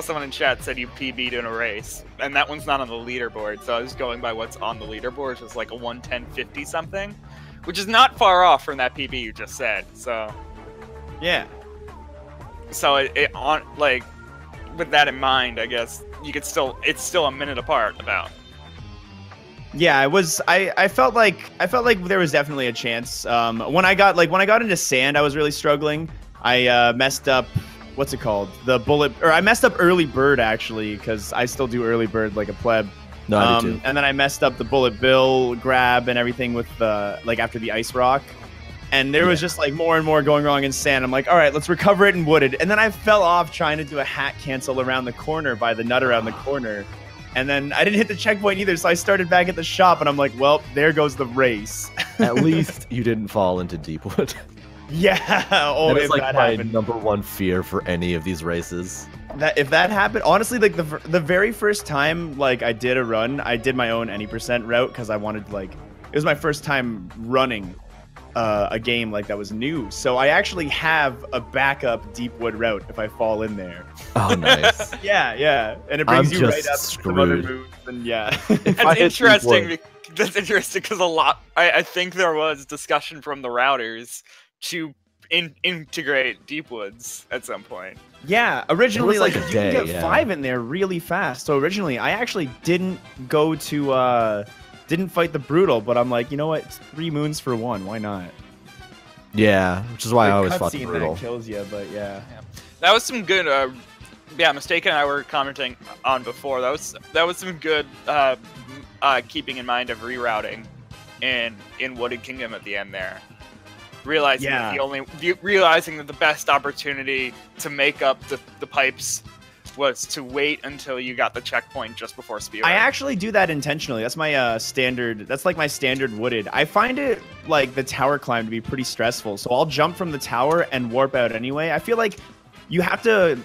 Speaker 2: someone in chat said you PB'd in a race, and that one's not on the leaderboard, so I was going by what's on the leaderboard, which is like a 110.50 something, which is not far off from that PB you just said. So
Speaker 5: Yeah.
Speaker 2: So it on like with that in mind, I guess it's still a minute apart about.
Speaker 5: Yeah, I felt like there was definitely a chance. When I got into sand, I was really struggling. I messed up. What's it called? I messed up early bird actually, because I still do early bird like a pleb.
Speaker 4: No, I do too.
Speaker 5: And then I messed up the bullet bill grab and everything with after the ice rock. And there was just like more and more going wrong in sand. I'm like, all right, let's recover it in wooded. And then I fell off trying to do a hat cancel around the corner by the nut around the corner. And then I didn't hit the checkpoint either, so I started back at the shop, and I'm like, well, there goes the race.
Speaker 4: At least you didn't fall into Deepwood.
Speaker 5: Yeah. Oh,
Speaker 4: that is
Speaker 5: if
Speaker 4: like
Speaker 5: that
Speaker 4: my
Speaker 5: happened.
Speaker 4: #1 fear for any of these races.
Speaker 5: If that happened, honestly, like the very first time like I did a run, I did my own any % route because I wanted it was my first time running a game like that was new. So I actually have a backup Deepwood route if I fall in there.
Speaker 4: Oh, nice.
Speaker 5: Yeah, and it brings
Speaker 4: I'm
Speaker 5: you right
Speaker 4: just
Speaker 5: up
Speaker 4: screwed.
Speaker 5: to other moves, and yeah.
Speaker 2: That's interesting. That's interesting because I think there was discussion from the routers to integrate Deepwoods at some point.
Speaker 5: Yeah, originally
Speaker 4: like
Speaker 5: like
Speaker 4: a
Speaker 5: you
Speaker 4: day,
Speaker 5: can get
Speaker 4: yeah.
Speaker 5: 5 in there really fast. So originally I actually didn't go to didn't fight the brutal, but I'm like, you know what? It's 3 moons for 1. Why not?
Speaker 4: Yeah, which is why I
Speaker 5: The
Speaker 4: always fought the
Speaker 5: cutscene
Speaker 4: brutal.
Speaker 5: that kills you, but yeah.
Speaker 2: That was some good. Mystakin and I were commenting on before. That was some good keeping in mind of rerouting in Wooded Kingdom at the end there. Realizing realizing that the best opportunity to make up the pipes was to wait until you got the checkpoint just before speedrun.
Speaker 5: I actually do that intentionally. That's my standard. That's like my standard wooded. I find it like the tower climb to be pretty stressful, so I'll jump from the tower and warp out anyway. I feel like you have to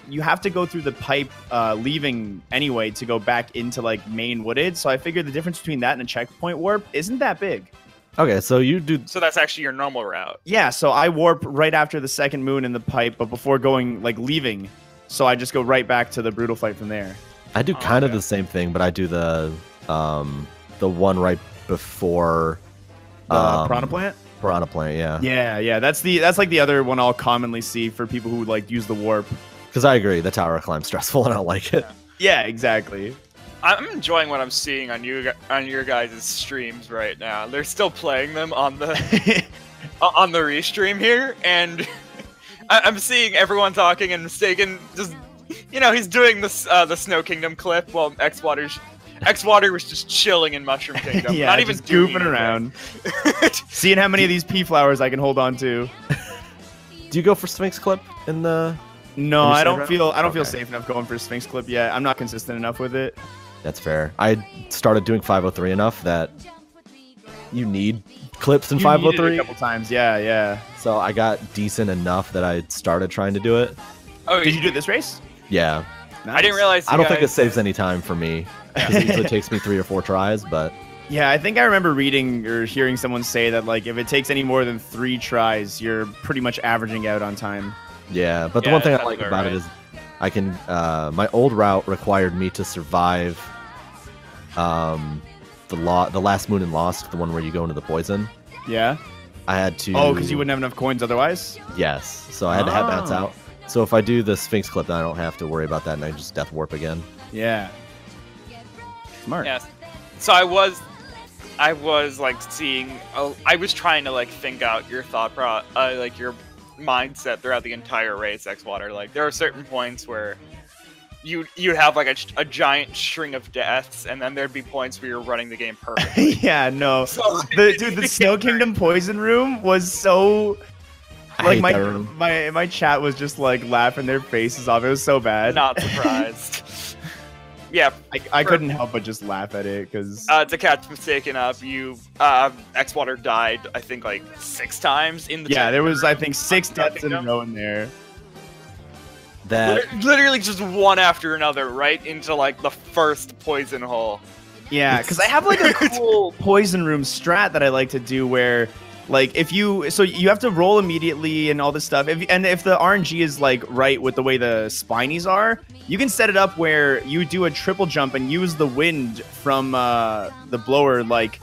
Speaker 5: go through the pipe leaving anyway to go back into like main wooded. So I figured the difference between that and a checkpoint warp isn't that big.
Speaker 4: Okay, so you do.
Speaker 2: So that's actually your normal route.
Speaker 5: Yeah, so I warp right after the second moon in the pipe, but before going like leaving. So I just go right back to the brutal fight from there.
Speaker 4: I do kind of the same thing, but I do the one right before
Speaker 5: Piranha Plant?
Speaker 4: Piranha Plant, yeah.
Speaker 5: Yeah. That's like the other one I'll commonly see for people who like use the warp.
Speaker 4: Because I agree, the tower climb's stressful and I don't like it.
Speaker 5: Yeah, exactly.
Speaker 2: I'm enjoying what I'm seeing on your guys' streams right now. They're still playing them on the on the restream here, and I'm seeing everyone talking and Mystakin just you know, he's doing the Snow Kingdom clip while xwater was just chilling in Mushroom Kingdom.
Speaker 5: Yeah,
Speaker 2: not even
Speaker 5: just goofing around. Seeing how many of these pea flowers I can hold on to.
Speaker 4: Do you go for Sphinx clip in the?
Speaker 5: No, I don't feel safe enough going for Sphinx clip yet. I'm not consistent enough with it.
Speaker 4: That's fair. I started doing 503 enough that you need clips in 503
Speaker 5: a couple times. Yeah.
Speaker 4: So I got decent enough that I started trying to do it.
Speaker 2: Oh,
Speaker 5: did you do this race?
Speaker 4: Yeah.
Speaker 5: Nice.
Speaker 2: I didn't realize.
Speaker 4: I don't think it saves any time for me because it usually takes me 3 or 4 tries, but.
Speaker 5: Yeah, I think I remember reading or hearing someone say that like if it takes any more than 3 tries, you're pretty much averaging out on time.
Speaker 4: Yeah, but the one thing I like about it is I can. My old route required me to survive the last moon in Lost, the one where you go into the poison.
Speaker 5: Yeah.
Speaker 4: I had to.
Speaker 5: Oh, because you wouldn't have enough coins otherwise.
Speaker 4: Yes, so I had to have bats out. So if I do the Sphinx clip, then I don't have to worry about that, and I just death warp again.
Speaker 5: Yeah. Smart.
Speaker 2: Yes. So I was like seeing. I was trying to like think out your like your mindset throughout the entire race, xwater. Like there are certain points where you'd have like a giant string of deaths, and then there'd be points where you're running the game perfectly.
Speaker 5: Yeah, no.
Speaker 2: So,
Speaker 5: the Snow Kingdom poison room was so. Like my chat was just like laughing their faces off. It was so bad.
Speaker 2: Not surprised. Yeah,
Speaker 5: I couldn't help but just laugh at it because
Speaker 2: to catch mystakin up, xwater died I think like 6 times in the
Speaker 5: there was I think 6 deaths in a row in there.
Speaker 4: That
Speaker 2: literally just one after another right into like the first poison hole.
Speaker 5: Yeah, because I have like a cool poison room strat that I like to do where. Like if you have to roll immediately and all this stuff. If the RNG is like right with the way the spinies are, you can set it up where you do a triple jump and use the wind from the blower like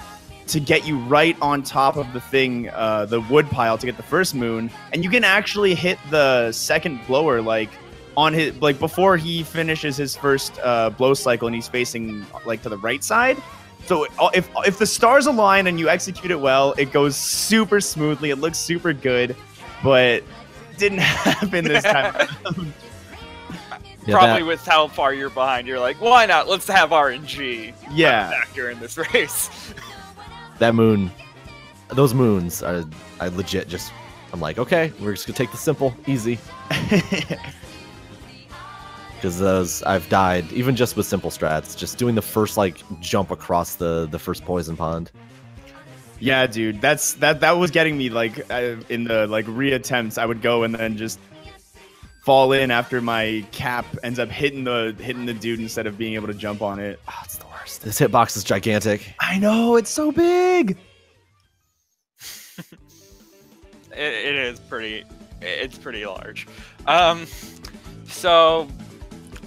Speaker 5: to get you right on top of the thing, the wood pile to get the first moon, and you can actually hit the second blower like on his like before he finishes his first blow cycle and he's facing like to the right side. So if the stars align and you execute it well, it goes super smoothly. It looks super good, but didn't happen this time.
Speaker 2: Probably with how far you're behind, you're like, why not? Let's have RNG. Factor in this race.
Speaker 4: That moon, those moons are I legit just. I'm like, okay, we're just gonna take the simple, easy. Because those I've died even just with simple strats, just doing the first like jump across the first poison pond.
Speaker 5: Yeah, dude, that was getting me like in the like reattempts. I would go and then just fall in after my cap ends up hitting the dude instead of being able to jump on it.
Speaker 4: Oh, it's the worst. This hitbox is gigantic.
Speaker 5: I know, it's so big.
Speaker 2: it is pretty. It's pretty large. So.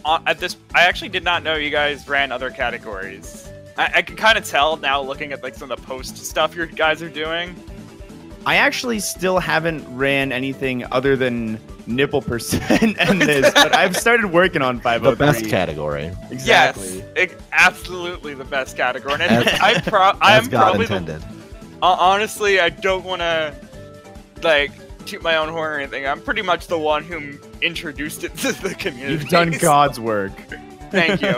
Speaker 2: I actually did not know you guys ran other categories. I can kind of tell now looking at like some of the post stuff you guys are doing.
Speaker 5: I actually still haven't ran anything other than nipple percent and this, but I've started working on 503.
Speaker 4: The best category.
Speaker 5: Exactly.
Speaker 2: Yes, absolutely the best category. And I'm probably
Speaker 4: intended.
Speaker 2: Honestly, I don't want to like toot my own horn or anything. I'm pretty much the one who introduced it to the community.
Speaker 5: You've done God's work.
Speaker 2: Thank you.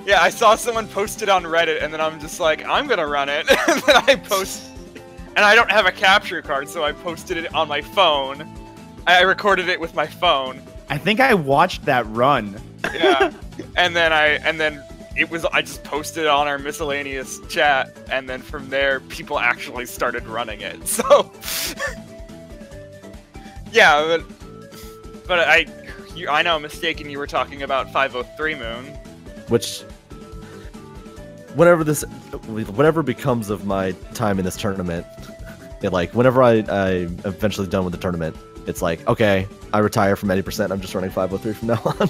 Speaker 2: Yeah, I saw someone post it on Reddit, and then I'm just like, I'm gonna run it. And then I post, and I don't have a capture card, so I posted it on my phone. I recorded it with my phone.
Speaker 5: I think I watched that run.
Speaker 2: Yeah, and then I just posted it on our miscellaneous chat, and then from there, people actually started running it. So, yeah, but I know, mystakin, you were talking about 503 Moon.
Speaker 4: Which, whatever becomes of my time in this tournament, whenever I'm eventually done with the tournament, it's like, okay, I retire from 80%, I'm just running 503 from now on.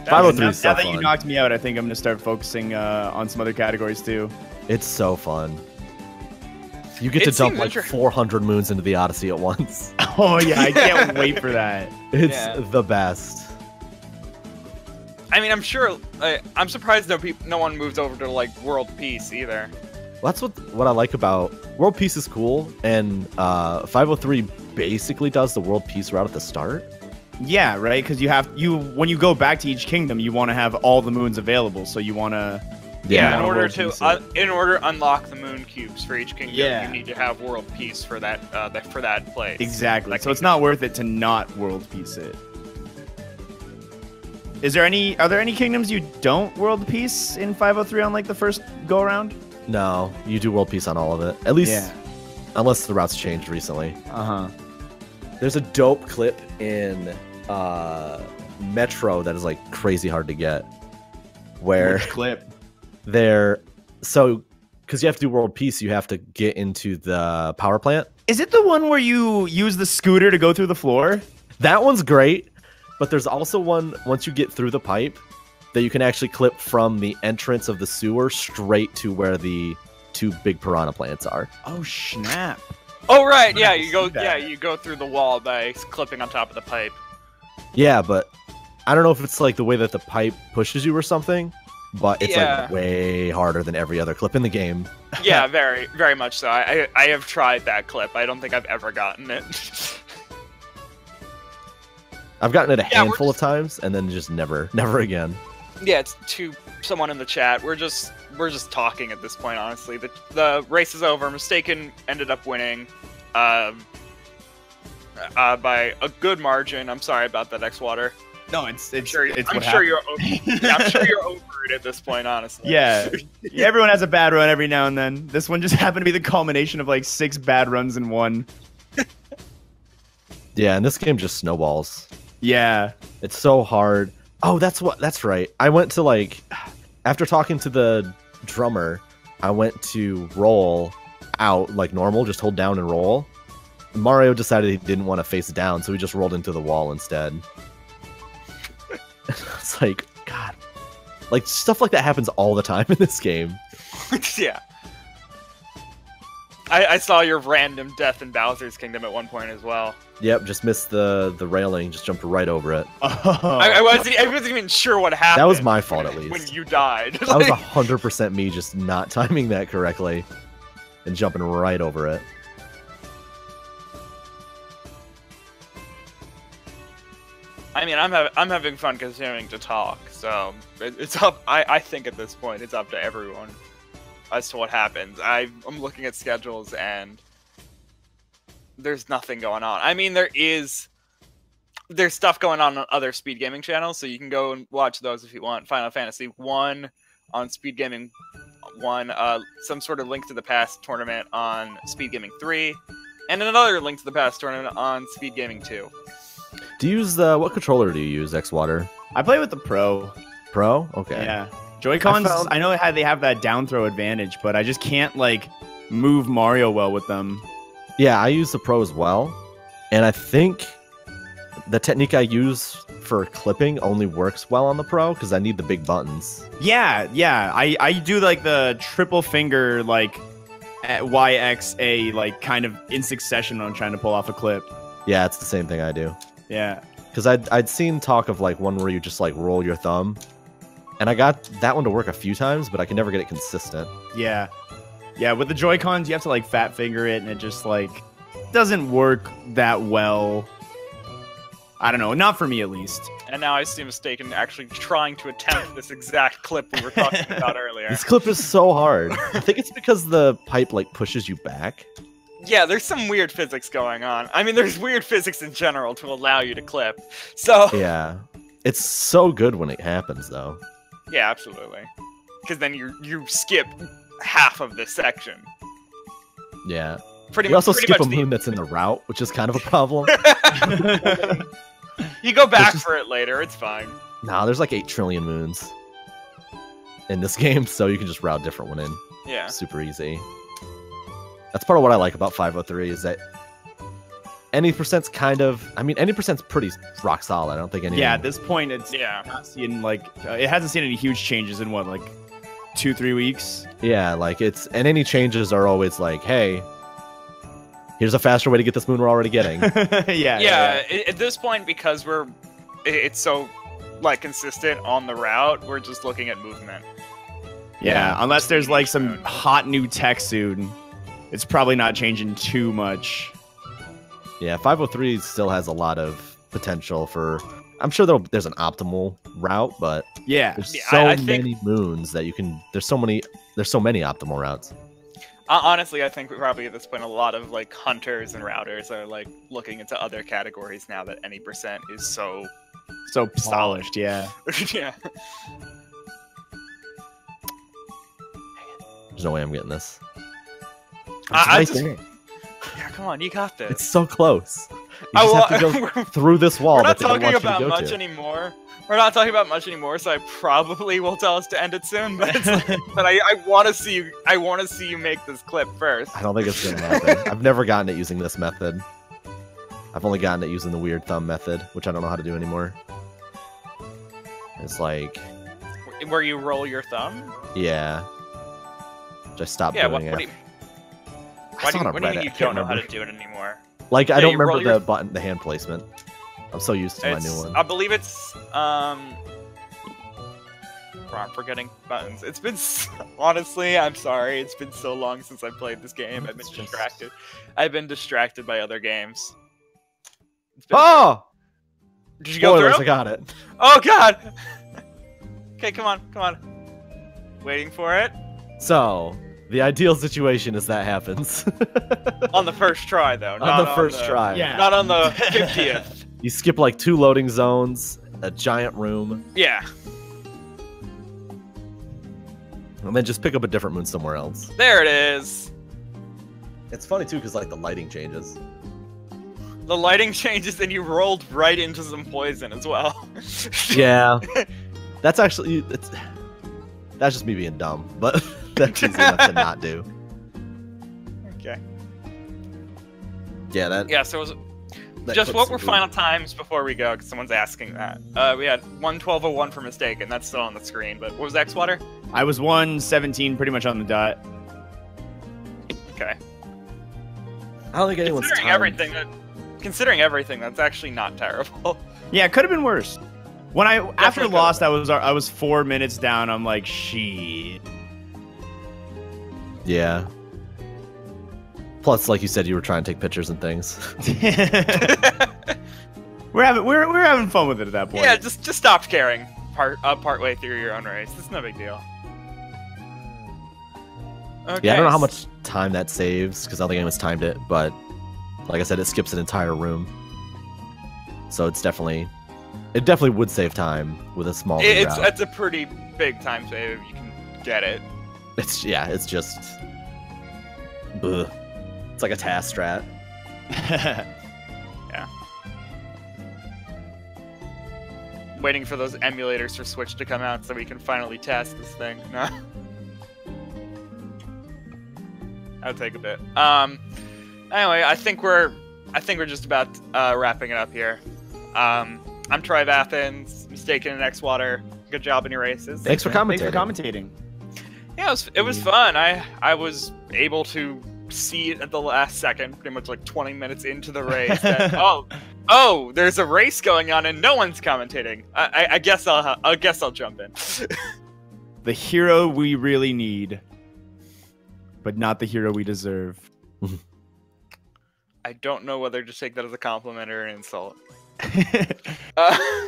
Speaker 4: 503 is so fun.
Speaker 5: Now that you knocked me out, I think I'm going to start focusing on some other categories too.
Speaker 4: It's so fun. You get to dump like 400 moons into the Odyssey at once.
Speaker 5: Oh yeah, I can't wait for that.
Speaker 4: It's the best.
Speaker 2: I mean, I'm sure. I'm surprised no one moves over to like World Peace either.
Speaker 4: Well, that's what I like about World Peace is cool, and 503 basically does the world peace route at the start.
Speaker 5: Yeah, right. Because when you go back to each kingdom, you want to have all the moons available. So you want to.
Speaker 2: Yeah,
Speaker 5: you
Speaker 2: in
Speaker 5: wanna world peace it.
Speaker 2: in order to unlock the moon cubes for each kingdom,
Speaker 5: Yeah.
Speaker 2: you need to have world peace for that place.
Speaker 5: Exactly.
Speaker 2: That
Speaker 5: So it's
Speaker 2: kingdom.
Speaker 5: not worth it to not world peace it. Are there any kingdoms you don't world peace in 503 on like the first go around?
Speaker 4: No, you do world peace on all of it. At least,
Speaker 5: Yeah.
Speaker 4: unless the route's changed recently.
Speaker 5: Uh-huh.
Speaker 4: There's a dope clip in Metro that is like crazy hard to get. Where
Speaker 5: Which clip?
Speaker 4: because you have to do world peace, you have to get into the power plant.
Speaker 5: Is it the one where you use the scooter to go through the floor?
Speaker 4: That one's great, but there's also one once you get through the pipe that you can actually clip from the entrance of the sewer straight to where the 2 big piranha plants are.
Speaker 5: Oh snap!
Speaker 2: Oh right, yeah,
Speaker 5: I
Speaker 2: you go
Speaker 5: see that.
Speaker 2: yeah, you go through the wall by clipping on top of the pipe.
Speaker 4: Yeah, but I don't know if it's like the way that the pipe pushes you or something, but it's
Speaker 2: Yeah.
Speaker 4: like way harder than every other clip in the game.
Speaker 2: Yeah, very, very much so. I have tried that clip. I don't think I've ever gotten it.
Speaker 4: I've gotten it a
Speaker 2: Yeah, we're
Speaker 4: handful of times and then just never again.
Speaker 2: Yeah, it's to someone in the chat. We're just talking at this point, honestly. The race is over. Mystakin ended up winning by a good margin. I'm sorry about that, xwater.
Speaker 5: No, it's
Speaker 2: I'm sure
Speaker 5: what
Speaker 2: you're over, yeah, I'm sure you're over it at this point, honestly.
Speaker 5: Yeah. Everyone has a bad run every now and then. This one just happened to be the culmination of like 6 bad runs in one.
Speaker 4: Yeah, and this game just snowballs.
Speaker 5: Yeah.
Speaker 4: It's so hard. Oh, that's right. I went to like after talking to the drummer, I went to roll out like normal, just hold down and roll. Mario decided he didn't want to face down, so he just rolled into the wall instead. It's like, God. Like stuff like that happens all the time in this game.
Speaker 2: Yeah. I saw your random death in Bowser's Kingdom at one point as well.
Speaker 4: Yep, just missed the railing, just jumped right over it.
Speaker 5: Oh.
Speaker 2: I wasn't even sure what happened.
Speaker 4: That was my fault at least.
Speaker 2: When you died.
Speaker 4: That was 100% me just not timing that correctly and jumping right over it.
Speaker 2: I mean, I'm having fun continuing to talk, so it's up. I think at this point it's up to everyone as to what happens. I'm looking at schedules and there's nothing going on. I mean, there's stuff going on other speed gaming channels, so you can go and watch those if you want. Final Fantasy 1 on Speed Gaming 1, some sort of Link to the Past tournament on Speed Gaming 3, and another Link to the Past tournament on Speed Gaming 2.
Speaker 4: Do you use what controller do you use, xwater?
Speaker 5: I play with the Pro.
Speaker 4: Pro? Okay.
Speaker 5: Yeah. Joy-Cons,
Speaker 4: I found-
Speaker 5: I know they have that down throw advantage, but I just can't like move Mario well with them.
Speaker 4: Yeah, I use the Pro as well. And I think the technique I use for clipping only works well on the Pro because I need the big buttons.
Speaker 5: Yeah. I do like the triple finger like Y, X, A like kind of in succession when I'm trying to pull off a clip.
Speaker 4: Yeah, it's the same thing I do.
Speaker 5: Yeah.
Speaker 4: Because I'd seen talk of like one where you just like roll your thumb. And I got that one to work a few times, but I can never get it consistent.
Speaker 5: Yeah. Yeah, with the Joy-Cons, you have to like fat finger it, and it just like doesn't work that well. I don't know, not for me at least.
Speaker 2: And now I see Mystakin actually trying to attempt this exact clip we were talking about earlier.
Speaker 4: This clip is so hard. I think it's because the pipe like pushes you back.
Speaker 2: Yeah, there's some weird physics going on. I mean, there's weird physics in general to allow you to clip. So
Speaker 4: Yeah. It's so good when it happens though.
Speaker 2: yeah, absolutely. Because then you skip half of this section.
Speaker 4: Yeah.
Speaker 2: Pretty
Speaker 4: You
Speaker 2: much.
Speaker 4: also
Speaker 2: pretty
Speaker 4: skip a
Speaker 2: much
Speaker 4: moon that's in the route, which is kind of a problem.
Speaker 2: You go back
Speaker 4: just-
Speaker 2: for it later. It's fine.
Speaker 4: Nah, there's like 8 trillion moons in this game, so you can just route a different one in.
Speaker 2: Yeah.
Speaker 4: Super easy. That's part of what I like about 503 is that any percent's kind of, I mean, any percent's pretty rock solid. I don't think any.
Speaker 5: Yeah, at this point, it's
Speaker 2: Yeah.
Speaker 5: not seeing like it hasn't seen any huge changes in what, like 2-3 weeks.
Speaker 4: Yeah, like it's, and any changes are always like, hey, here's a faster way to get this moon we're already getting.
Speaker 2: Yeah. At this point, because it's so like consistent on the route, we're just looking at movement.
Speaker 5: Yeah, unless there's like some hot new tech soon, it's probably not changing too much.
Speaker 4: Yeah, 503 still has a lot of potential for. I'm sure there's an optimal route, but
Speaker 5: Yeah.
Speaker 4: there's
Speaker 2: Yeah,
Speaker 4: so
Speaker 2: I think-
Speaker 4: many moons that you can. There's so many optimal routes.
Speaker 2: Honestly, I think probably at this point a lot of like hunters and routers are like looking into other categories now that any percent is so
Speaker 5: So polished, yeah.
Speaker 2: yeah.
Speaker 4: There's no way I'm getting this.
Speaker 2: I
Speaker 4: Right
Speaker 2: just
Speaker 4: there.
Speaker 2: yeah, come on, you got this.
Speaker 4: It's so close. You
Speaker 2: Oh,
Speaker 4: just have to
Speaker 2: well,
Speaker 4: go through this wall.
Speaker 2: We're not
Speaker 4: that they don't
Speaker 2: talking
Speaker 4: want you to
Speaker 2: about
Speaker 4: go
Speaker 2: much
Speaker 4: to.
Speaker 2: anymore. We're not talking about much anymore, so I probably will tell us to end it soon. But, but I want to see you. I want to see you make this clip first.
Speaker 4: I don't think it's gonna happen. I've never gotten it using this method. I've only gotten it using the weird thumb method, which I don't know how to do anymore. It's like,
Speaker 2: Where you roll your thumb?
Speaker 4: yeah. Just stop
Speaker 2: Yeah.
Speaker 4: doing
Speaker 2: What do
Speaker 4: it.
Speaker 2: you,
Speaker 4: I
Speaker 2: what
Speaker 4: saw
Speaker 2: do
Speaker 4: it
Speaker 2: you,
Speaker 4: on
Speaker 2: what do you
Speaker 4: Reddit.
Speaker 2: mean
Speaker 4: I
Speaker 2: you
Speaker 4: can't
Speaker 2: don't know how to
Speaker 4: remember.
Speaker 2: do it anymore?
Speaker 4: Like, I
Speaker 2: Yeah,
Speaker 4: don't
Speaker 2: you roll
Speaker 4: remember
Speaker 2: your-
Speaker 4: the button, the hand placement. I'm so used to my new one.
Speaker 2: I believe it's I'm forgetting buttons. It's been honestly, I'm sorry. It's been so long since I played this game. I've been distracted. I've been distracted by other games. It's been-
Speaker 4: Oh!
Speaker 2: Did you go
Speaker 4: Spoilers,
Speaker 2: through?
Speaker 4: I got it.
Speaker 2: Oh god! Okay, come on. Waiting for it.
Speaker 4: So, the ideal situation is that happens.
Speaker 2: On the first try, though.
Speaker 4: On
Speaker 2: Not
Speaker 4: the first try.
Speaker 5: Yeah.
Speaker 2: Not on the 50th.
Speaker 4: You skip like 2 loading zones, a giant room,
Speaker 2: Yeah.
Speaker 4: and then just pick up a different moon somewhere else.
Speaker 2: There it is.
Speaker 4: It's funny too, because like the lighting changes.
Speaker 2: The lighting changes and you rolled right into some poison as well.
Speaker 4: Yeah, that's actually that's just me being dumb, but that's easy enough to not do.
Speaker 2: Okay.
Speaker 4: Yeah, that.
Speaker 2: Yeah, so it was
Speaker 4: that
Speaker 2: just
Speaker 4: clip's
Speaker 2: what were
Speaker 4: super-
Speaker 2: final times before we go, because someone's asking that. We had 1:12:01 for mistake, and that's still on the screen, but what was xwater?
Speaker 5: I was 117 pretty much on the dot.
Speaker 2: Okay.
Speaker 4: I don't think anyone's
Speaker 2: Considering everything, that's actually not terrible.
Speaker 5: Yeah, it could have been worse. When I after
Speaker 2: Definitely could've
Speaker 5: lost, I was 4 minutes down. I'm like, shit.
Speaker 4: Yeah. Plus, like you said, you were trying to take pictures and things.
Speaker 5: we're having fun with it at that point.
Speaker 2: Yeah, just stop caring part way through your own race. It's no big deal. Okay.
Speaker 4: Yeah, I don't know how much time that saves because I don't think anyone's timed it, but like I said, it skips an entire room, so it definitely would save time with a small route.
Speaker 2: It's a pretty big time save if you can get it.
Speaker 4: It's just, ugh. It's like a task strat.
Speaker 2: Yeah. Waiting for those emulators for Switch to come out so we can finally test this thing. No. That'll take a bit. Anyway, I think we're just about wrapping it up here. I'm Troy of Athens, mistaken in xwater. Good job in your races.
Speaker 4: Thanks for
Speaker 5: Thanks
Speaker 4: commentating.
Speaker 5: for commentating.
Speaker 2: Yeah, it was fun. I was able to see it at the last second, pretty much like 20 minutes into the race. That, oh, there's a race going on and no one's commentating. I guess I'll jump in.
Speaker 5: The hero we really need, but not the hero we deserve.
Speaker 2: I don't know whether to take that as a compliment or an insult.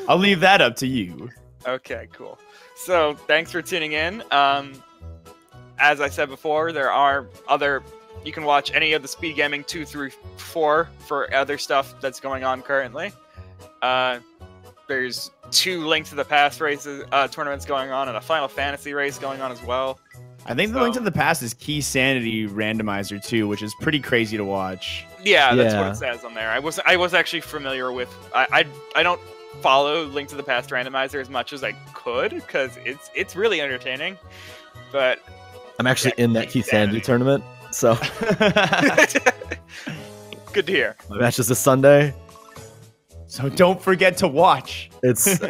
Speaker 5: I'll leave that up to you.
Speaker 2: Okay, cool. So thanks for tuning in. As I said before, there are other. You can watch any of the Speed Gaming 2 through 4 for other stuff that's going on currently. There's 2 Link to the Past races, tournaments going on, and a Final Fantasy race going on as well.
Speaker 5: I think the Link to the Past is Key Sanity Randomizer too, which is pretty crazy to watch.
Speaker 2: Yeah, that's what
Speaker 4: Yeah.
Speaker 2: it says on there. I was actually familiar with. I don't follow Link to the Past Randomizer as much as I could because it's really entertaining. But
Speaker 4: I'm actually in that Key Sanity tournament, so
Speaker 2: good to hear.
Speaker 4: my match is this Sunday.
Speaker 5: So don't forget to watch.
Speaker 4: It's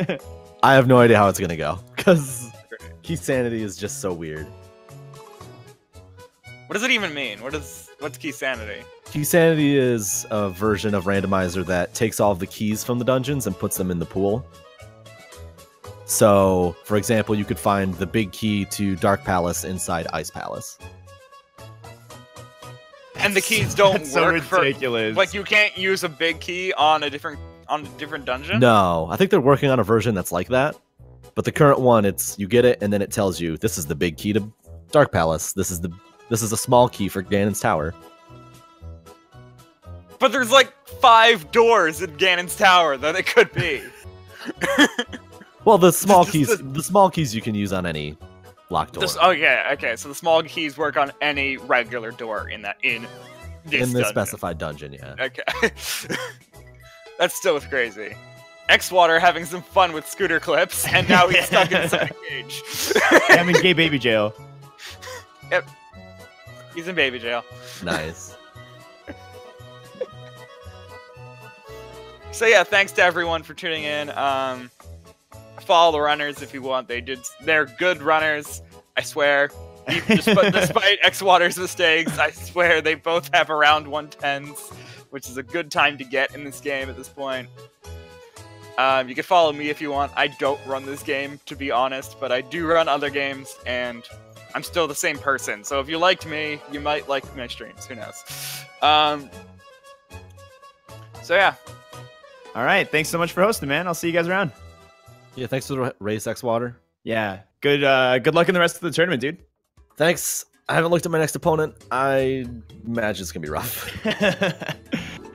Speaker 4: I have no idea how it's gonna go because Key Sanity is just so weird.
Speaker 2: What does it even mean? What's Key Sanity?
Speaker 4: Key Sanity is a version of randomizer that takes all of the keys from the dungeons and puts them in the pool. So, for example, you could find the big key to Dark Palace inside Ice Palace.
Speaker 2: and the keys don't
Speaker 5: That's so
Speaker 2: work
Speaker 5: ridiculous.
Speaker 2: for. Like you can't use a big key on a different dungeon.
Speaker 4: No, I think they're working on a version that's like that. But the current one, it's you get it and then it tells you this is the big key to Dark Palace. This is a small key for Ganon's Tower.
Speaker 2: But there's like 5 doors in Ganon's Tower that it could be.
Speaker 4: Well, the small keys you can use on any locked door.
Speaker 2: Okay. So the small keys work on any regular door in this dungeon.
Speaker 4: Specified dungeon, yeah.
Speaker 2: Okay. That still is crazy. xwater having some fun with scooter clips, and now he's stuck inside a cage.
Speaker 5: I'm in gay baby jail.
Speaker 2: Yep. He's in baby jail.
Speaker 4: Nice.
Speaker 2: So yeah, thanks to everyone for tuning in. Follow the runners if you want. They're good runners, I swear. Despite xwater's mistakes, I swear they both have around 110s, which is a good time to get in this game at this point. You can follow me if you want. I don't run this game, to be honest, but I do run other games, and I'm still the same person. So if you liked me, you might like my streams. Who knows? So yeah.
Speaker 5: All right. Thanks so much for hosting, man. I'll see you guys around.
Speaker 4: Yeah, thanks for the race, xwater.
Speaker 5: Yeah. Good luck in the rest of the tournament, dude.
Speaker 4: Thanks. I haven't looked at my next opponent. I imagine it's going to be rough.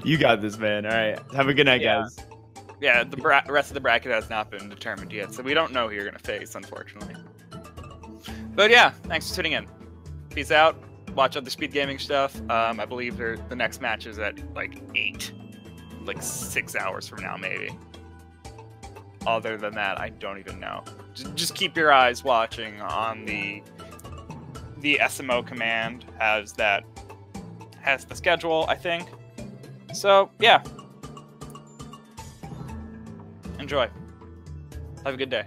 Speaker 5: You got this, man. All right. Have a good night, guys.
Speaker 2: Yeah, the rest of the bracket has not been determined yet, so we don't know who you're going to face, unfortunately. But yeah, thanks for tuning in. Peace out. Watch other speed gaming stuff. I believe the next match is at like 8. Like 6 hours from now, maybe. Other than that, I don't even know. Just keep your eyes watching on the SMO command has the schedule, I think. So yeah. Enjoy. Have a good day.